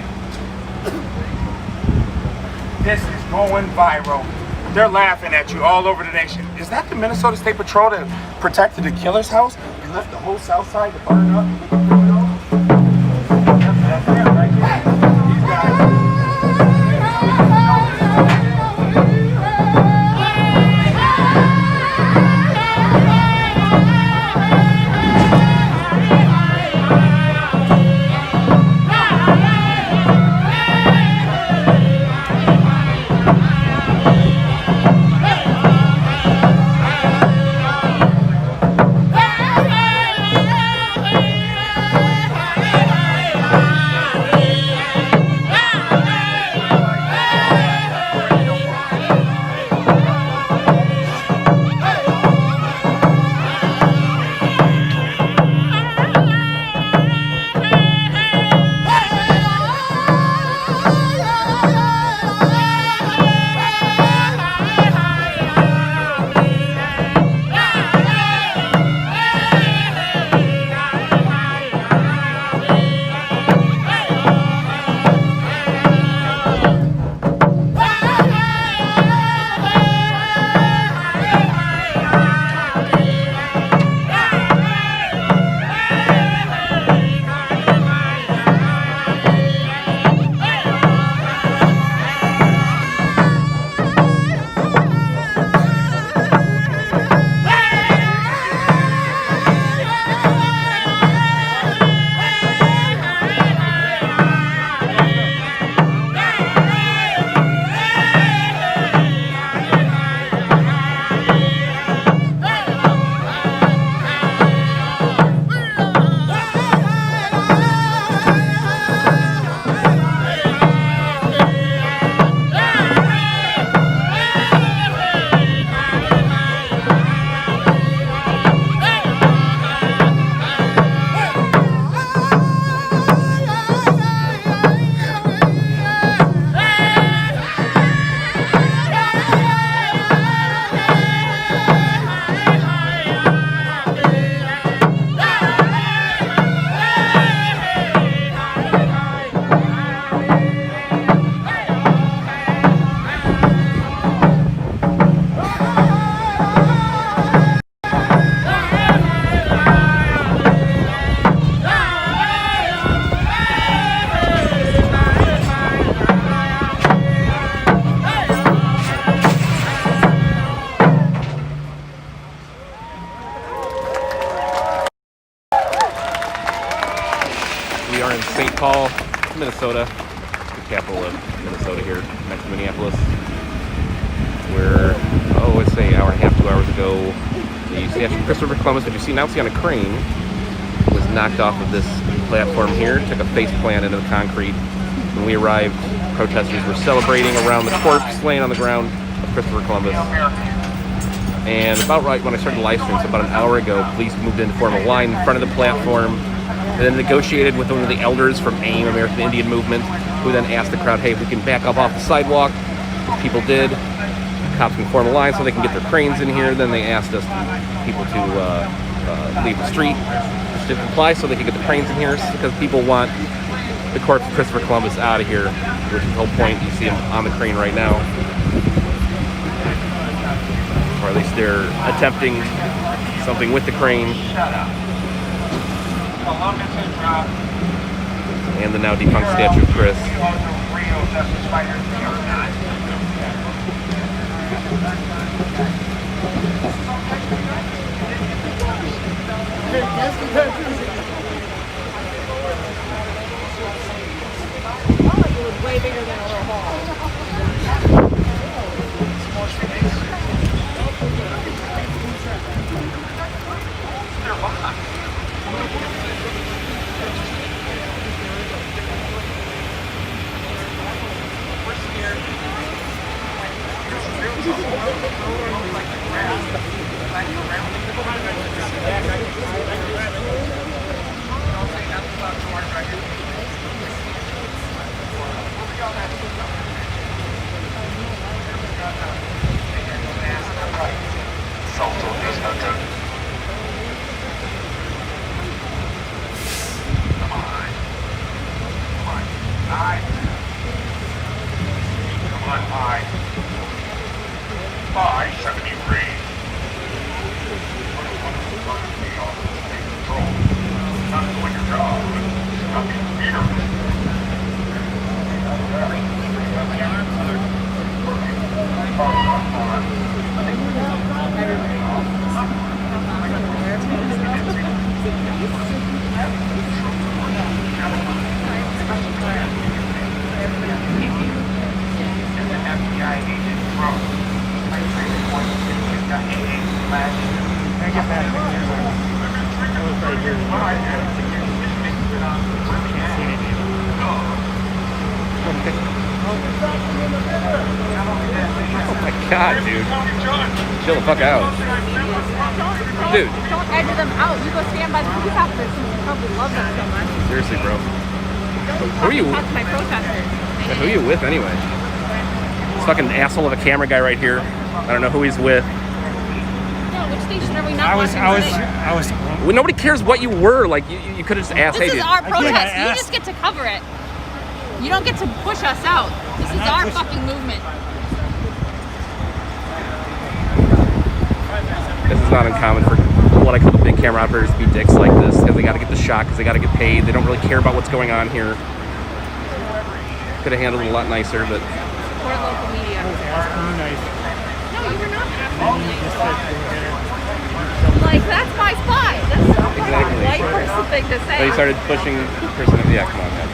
This is going viral. They're laughing at you all over the nation. Is that the Minnesota State Patrol that protected the killer's house and left the whole south side to burn up? That's them right there. These guys. the capital of Minnesota here, next to Minneapolis, where, let's say an hour and a half, 2 hours ago, the statue of Christopher Columbus, that you see now on a crane, was knocked off of this platform here, took a face plant into the concrete. When we arrived, protesters were celebrating around the corpse laying on the ground of Christopher Columbus. And about right when I started the live stream, so about an hour ago, police moved in to form a line in front of the platform, and then negotiated with one of the elders from AIM, American Indian Movement, who then asked the crowd, hey, if we can back up off the sidewalk. People did. Cops can form a line so they can get their cranes in here. Then they asked us people to leave the street to comply so they can get the cranes in here, because people want the corpse of Christopher Columbus out of here, which is the whole point. You see him on the crane right now. Or at least they're attempting something with the crane. And the now defunct statue of Chris. It was way bigger than a little hall. Oh my god, dude. Chill the fuck out. Dude. Don't edge them out. You go stand by the police officers who probably love them so much. Seriously, bro. Who are you? Talk to my protesters. Yeah, who are you with anyway? This fucking asshole of a camera guy right here. I don't know who he's with. No, which station are we not watching today? Well, nobody cares what you were. Like, you could have just asked, This hey, is dude. our protest. You just get to cover it. You don't get to push us out. This is our fucking movement. This is not uncommon for what I call the big camera operators to be dicks like this, because they got to get the shot, because they got to get paid. They don't really care about what's going on here. Could have handled it a lot nicer, but... Support local media. No, you were not. Like, that's my spot. That's not a Exactly. white person thing to say. So he started pushing the person. Yeah, come on, man.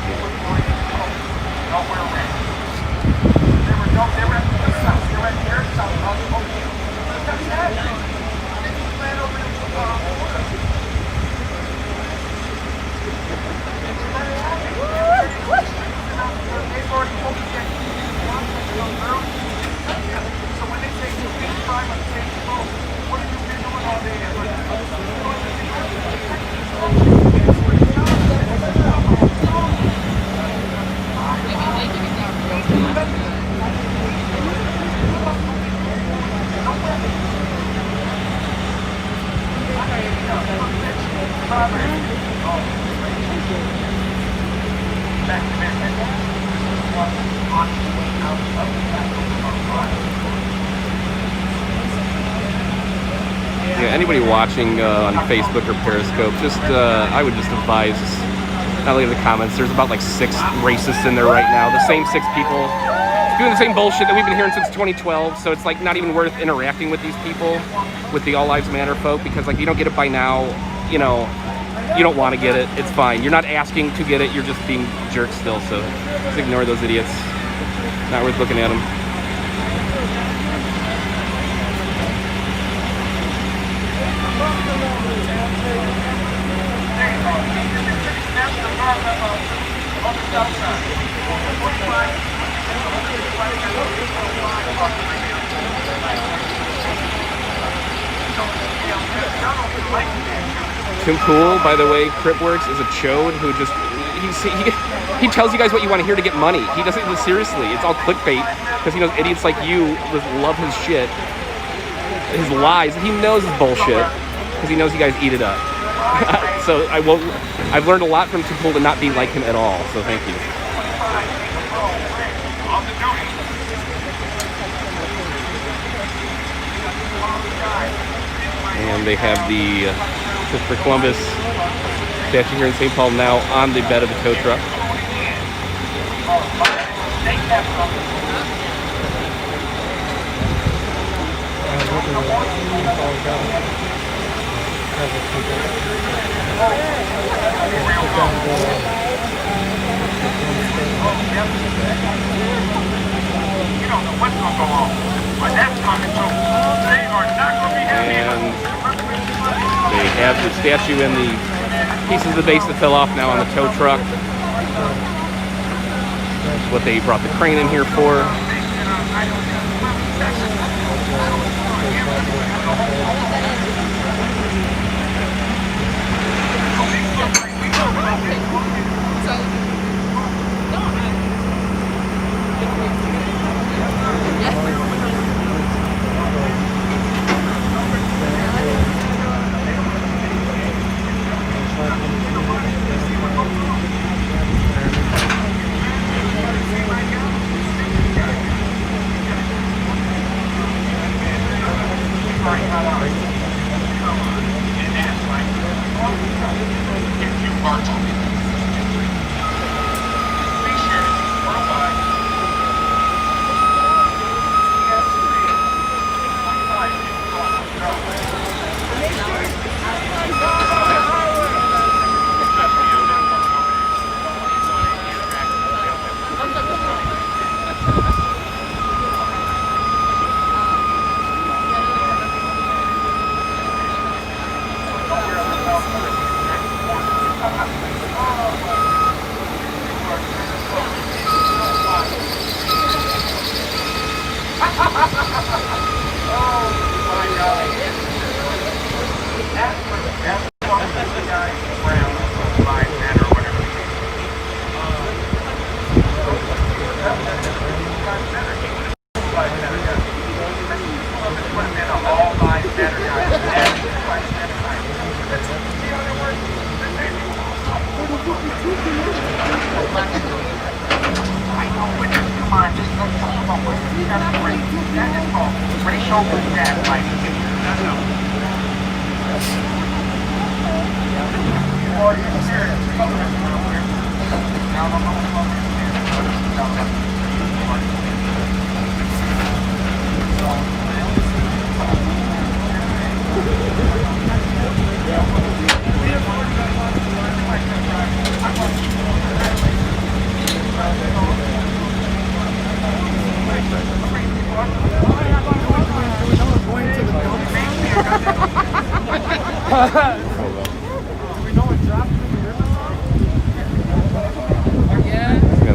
Yeah, anybody watching on Facebook or Periscope, just I would just advise not leave the comments. There's about like 6 racists in there right now. The same 6 people doing the same bullshit that we've been hearing since 2012. So it's like not even worth interacting with these people, with the All Lives Matter folk, because like you don't get it by now, you know, you don't want to get it. It's fine. You're not asking to get it. You're just being jerks still. So just ignore those idiots. Not worth looking at them. Tim Pool, by the way, Cripworks is a chode who just he tells you guys what you want to hear to get money. He doesn't even seriously. It's all clickbait because he knows idiots like you just love his shit, his lies. He knows his bullshit because he knows you guys eat it up. So I've learned a lot from Tim Pool to not be like him at all. So thank you. And they have the Christopher Columbus statue here in St. Paul now on the bed of the tow truck. You don't know what's going to go on, but that's coming too. They are not going to be happy. And they have the statue and the pieces of the base that fell off now on the tow truck. That's what they brought the crane in here for.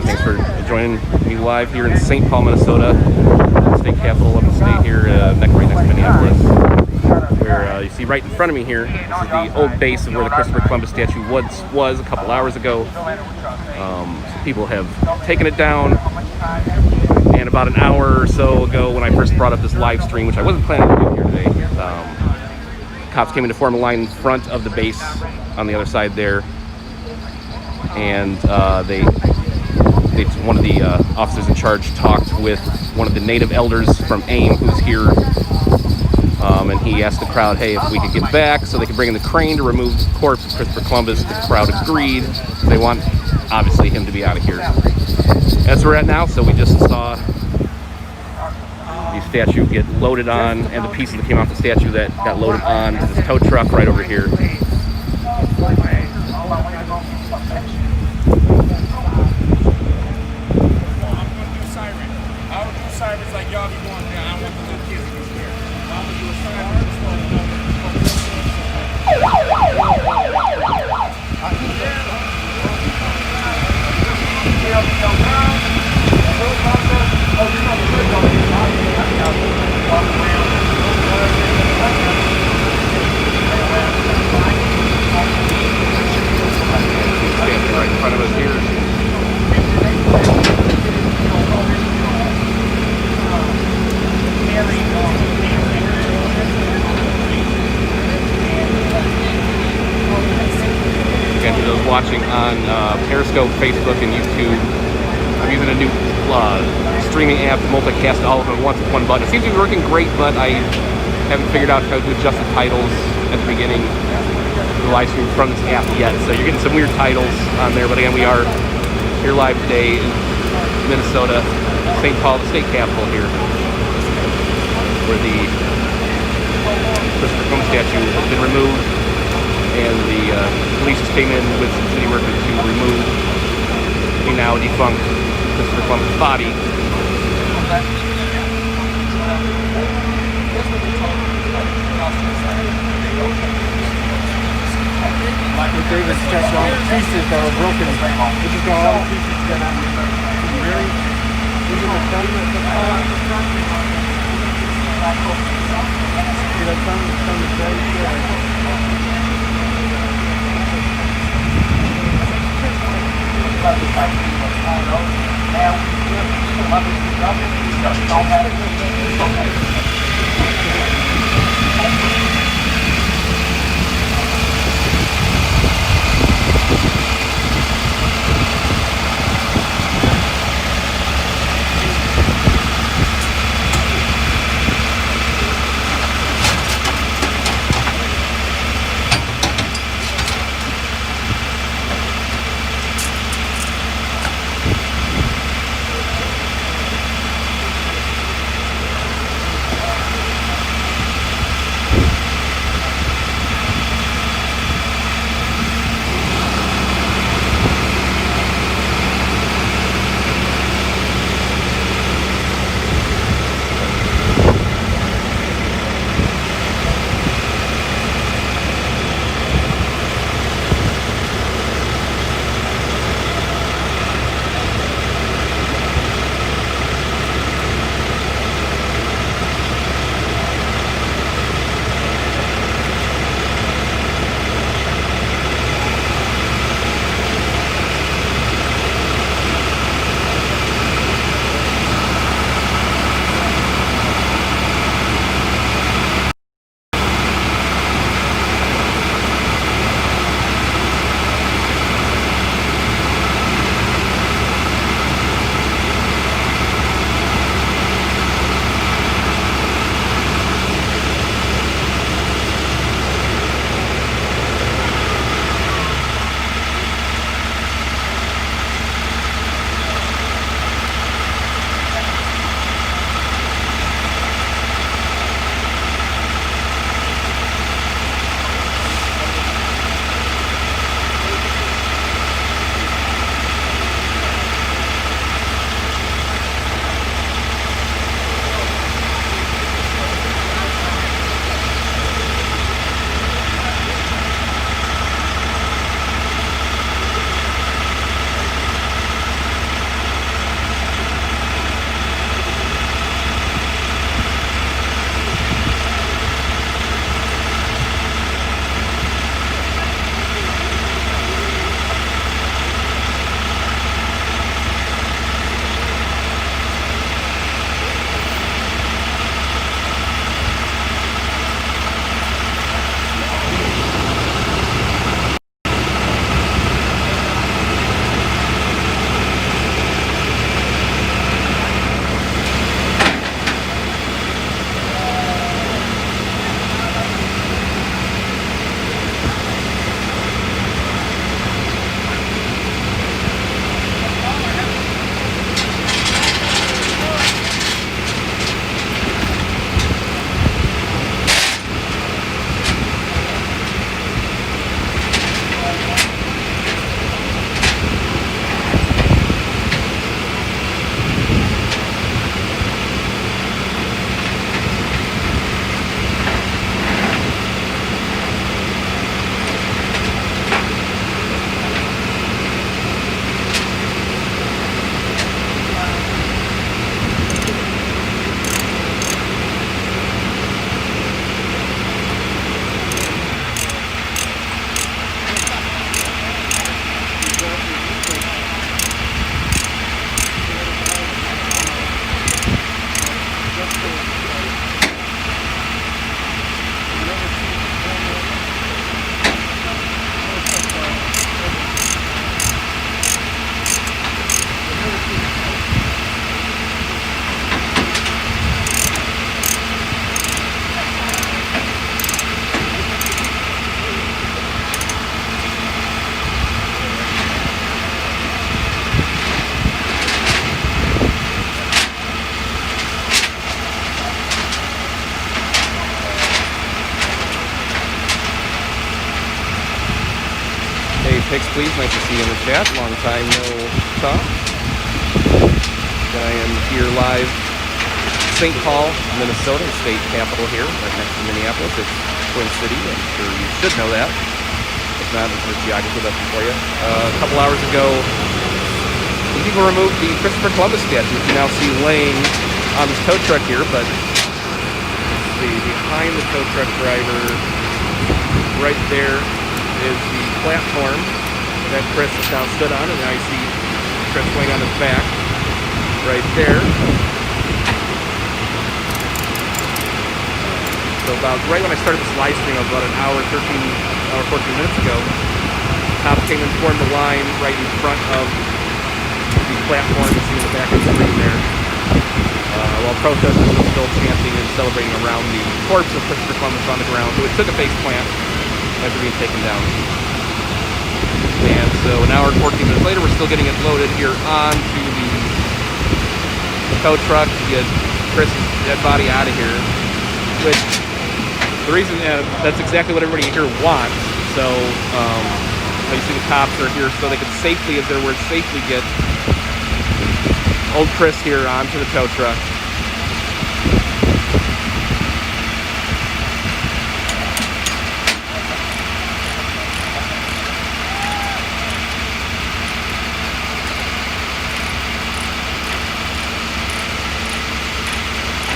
Thanks for joining me live here in St. Paul, Minnesota, the state capital of the state here, right next to Minneapolis. Where you see right in front of me here, this is the old base of where the Christopher Columbus statue was a couple hours ago. So people have taken it down, and about an hour or so ago, when I first brought up this live stream, which I wasn't planning to do here today, cops came in to form a line in front of the base on the other side there, and one of the officers in charge talked with one of the native elders from AIM who's here, and he asked the crowd, hey, if we could get back so they could bring in the crane to remove the corpse of Christopher Columbus. The crowd agreed. They want, obviously, him to be out of here. That's where we're at now. So we just saw the statue get loaded on, and the pieces that came off the statue that got loaded on this tow truck right over here. Standing right in front of us here. Again, for those watching on Periscope, Facebook, and YouTube, I'm using a new streaming app to multicast all of them at once with one button. It seems to be working great, but I haven't figured out how to adjust the titles at the beginning of the live stream from this app yet. So you're getting some weird titles on there, but again, we are here live today in Minnesota, StPaul, the state capital here, where the Christopher Colombus statue has been removed, and the police just came in with some city workers to remove the now defunct Christopher Colombus body. Michael Davis checked all the pieces that were broken. This is all the pieces that I'm really using the thumb at the top. See the thumb is very good. pics, please. Nice to see you in the chat. Long time no talk. I am here live, St. Paul, Minnesota, state capital here, right next to Minneapolis. It's Twin City. I'm sure you should know that. If not, it's a geography lesson for you. A couple hours ago, people removed the Christopher Columbus statue, which you now see laying on this tow truck here, but behind the tow truck driver, right there, is the platform that Chris is now stood on, and now you see Chris laying on his back, right there. So about right when I started this live stream, about an hour, 14 minutes ago, cops came and formed the line right in front of the platform you see in the back of the screen there. While protesters were still chanting and celebrating around the corpse of Christopher Columbus on the ground, who had took a face plant after being taken down. And so an hour and 14 minutes later, we're still getting it loaded here onto the tow truck to get Chris's dead body out of here. Which, the reason, that's exactly what everybody here wants. So, you see the cops are here so they can safely, as their words, safely get old Chris here onto the tow truck.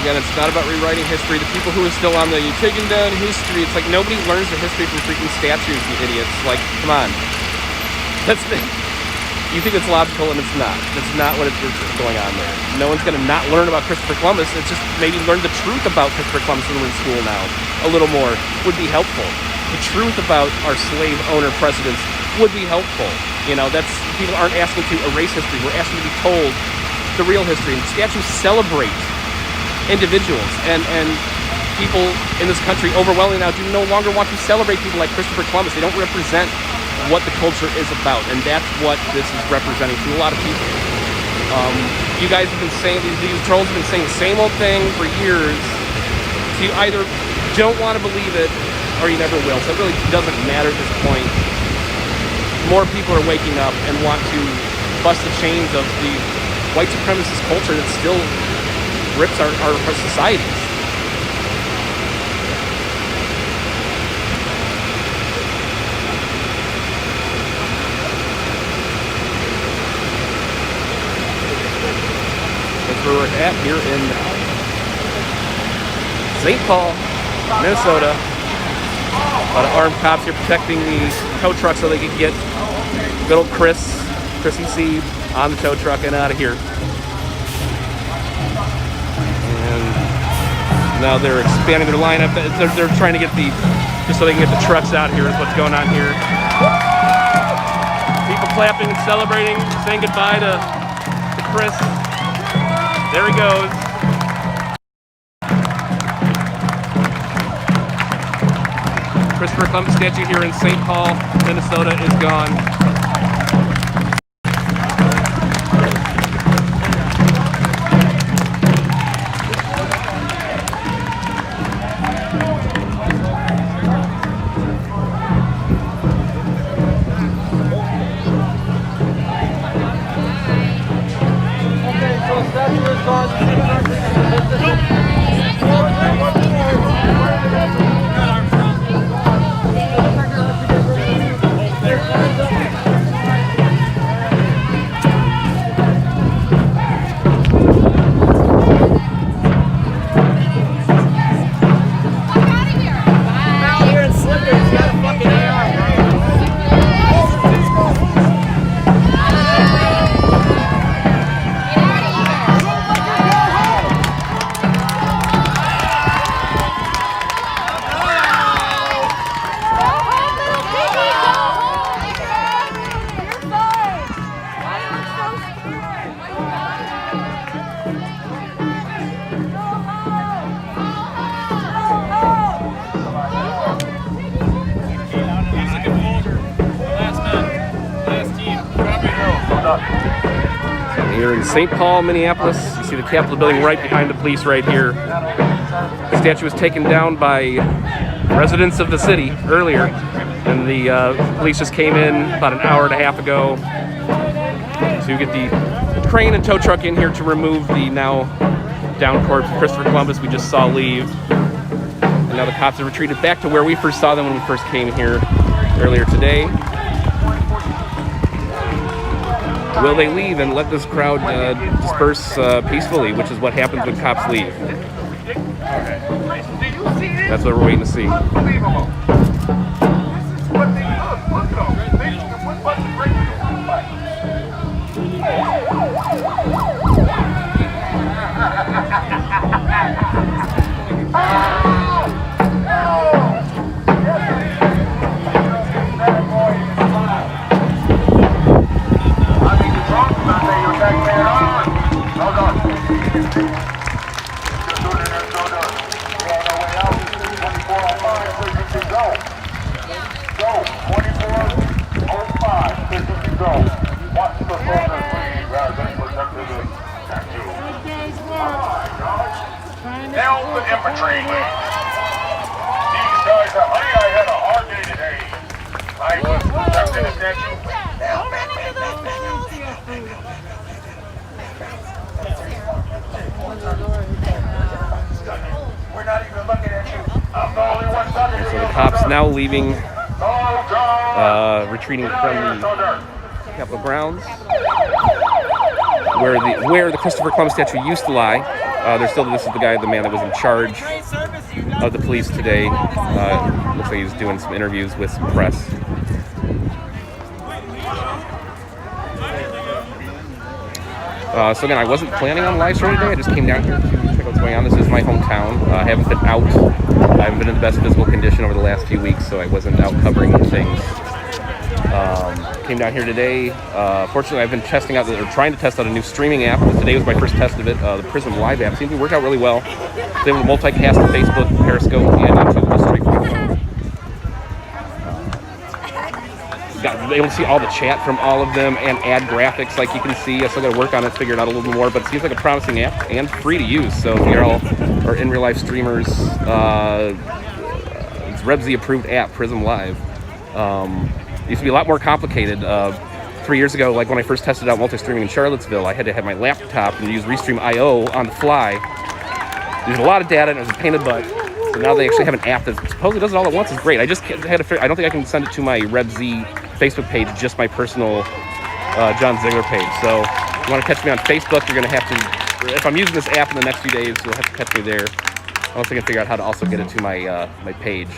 Again, it's not about rewriting history. The people who are still on you're taking down history, it's like nobody learns their history from freaking statues, you idiots. Like, come on. You think it's logical, and it's not. That's not what is going on there. No one's going to not learn about Christopher Columbus. It's just maybe learn the truth about Christopher Columbus when we're in school now. A little more would be helpful. The truth about our slave owner presidents would be helpful. You know, that's, people aren't asking to erase history. We're asking to be told the real history. And statues celebrate individuals, and people in this country overwhelmingly now do no longer want to celebrate people like Christopher Columbus. They don't represent what the culture is about, and that's what this is representing to a lot of people. You guys have been saying, these trolls have been saying the same old thing for years. So you either don't want to believe it, or you never will. So it really doesn't matter at this point. More people are waking up and want to bust the chains of the white supremacist culture that still rips our societies. That's where we're at here in St. Paul, Minnesota. A lot of armed cops here protecting the tow truck so they can get good old Chrissy C on the tow truck and out of here. Now they're expanding their lineup. They're trying to get just so they can get the trucks out here is what's going on here. People clapping and celebrating, saying goodbye to Chris. There he goes. Christopher Columbus statue here in St. Paul, Minnesota is gone. Here in St. Paul, Minneapolis, you see the Capitol building right behind the police right here. The statue was taken down by residents of the city earlier, and the police just came in about an hour and a half ago to get the crane and tow truck in here to remove the now down corpse of Christopher Colombus we just saw leave. And now the cops have retreated back to where we first saw them when we first came here earlier today. Will they leave and let this crowd disperse peacefully, which is what happens when cops leave? That's what we're waiting to see. Hell with infantry. These guys are, honey, I had a hard day today. I was stuck in a statue. We're not even looking at you. I'm the only one talking to you. So the cops now leaving, retreating from the Capitol grounds, where the Christopher Columbus statue used to lie. This is the man that was in charge of the police today. Looks like he was doing some interviews with some press. So again, I wasn't planning on live streaming today. I just came down here to check what's going on. This is my hometown. I haven't been out. I haven't been in the best physical condition over the last few weeks, so I wasn't out covering things. Came down here today. Fortunately, I've been trying to test out a new streaming app. Today was my first test of it. The Prism Live app seemed to work out really well. They were multicast on Facebook, Periscope, and YouTube just straight from home. Got able to see all the chat from all of them and add graphics like you can see. I still got to work on it, figure it out a little bit more, but it seems like a promising app and free to use. So if you all are in real life streamers, it's RebZ approved app, Prism Live. It used to be a lot more complicated. 3 years ago, like when I first tested out multi-streaming in Charlottesville, I had to have my laptop and use Restream.io on the fly. There's a lot of data and it was a pain in the butt. So now they actually have an app that supposedly does it all at once. It's great. I just had to figure, I don't think I can send it to my RebZ Facebook page, just my personal John Ziegler page. So if you want to catch me on Facebook, you're going to have to, if I'm using this app in the next few days, you'll have to catch me there. I also can figure out how to also get it to my my page.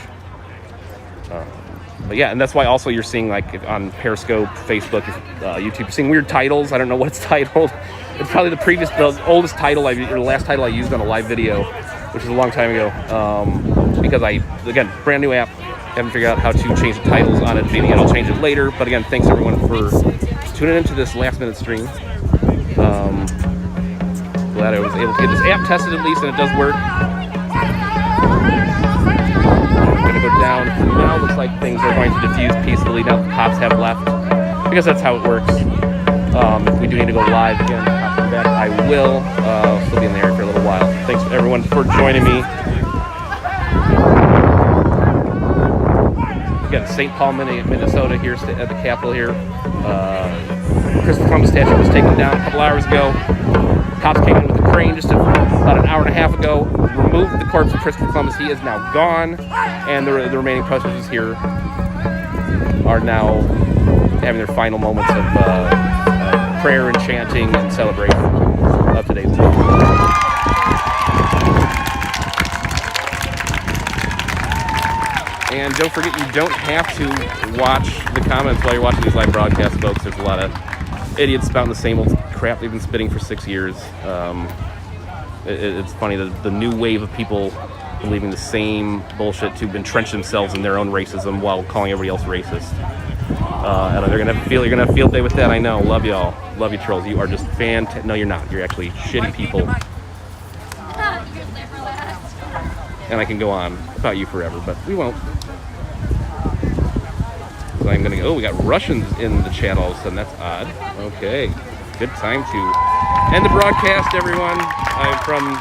But yeah, and that's why also you're seeing like on Periscope, Facebook, YouTube, you're seeing weird titles. I don't know what it's titled. It's probably the oldest title or the last title I used on a live video, which is a long time ago. Because again, brand new app, haven't figured out how to change the titles on it. Maybe I'll change it later. But again, thanks everyone for tuning into this last minute stream. Glad I was able to get this app tested at least, and it does work. Go down. Now looks like things are going to diffuse peacefully now the cops have left, because that's how it works. If we do need to go live again, cops come back, I will. Still be in the area for a little while. Thanks everyone for joining me. Again, StPaul, Minnesota here at the Capitol here. Christopher Columbus statue was taken down a couple hours ago. Cops came in with a crane just about an hour and a half ago, removed the corpse of Christopher Columbus. He is now gone, and the remaining protesters here are now having their final moments of prayer and chanting and celebration of today's day. And don't forget, you don't have to watch the comments while you're watching these live broadcasts, folks. There's a lot of idiots spouting the same old crap they've been spitting for 6 years. It's funny, the new wave of people believing the same bullshit to entrench themselves in their own racism while calling everybody else racist. And you're gonna have a field day with that. I know. Love y'all. Love you, trolls. You are just fantastic. No, you're not. You're actually shitty people. And I can go on about you forever, but we won't. So I'm gonna go. Oh, we got Russians in the chat all of a sudden. That's odd. Okay, good time to end the broadcast, everyone. I'm from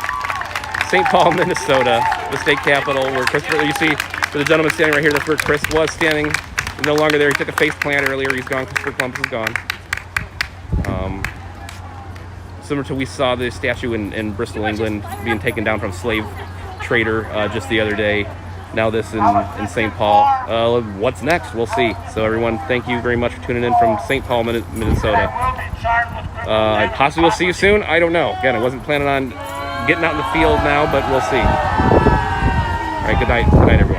StPaul, Minnesota, the state capital, where Christopher. You see For the gentleman standing right here, that's where Chris was standing. He's no longer there. He took a face plant earlier. He's gone. Christopher Colombus is gone. Similar to we saw the statue in Bristol, England, being taken down from slave trader just the other day. Now this in St. Paul. What's next? We'll see. So everyone, thank you very much for tuning in from St. Paul, Minnesota. I possibly will see you soon. I don't know. Again, I wasn't planning on getting out in the field now, but we'll see. All right, good night. Good night, everyone.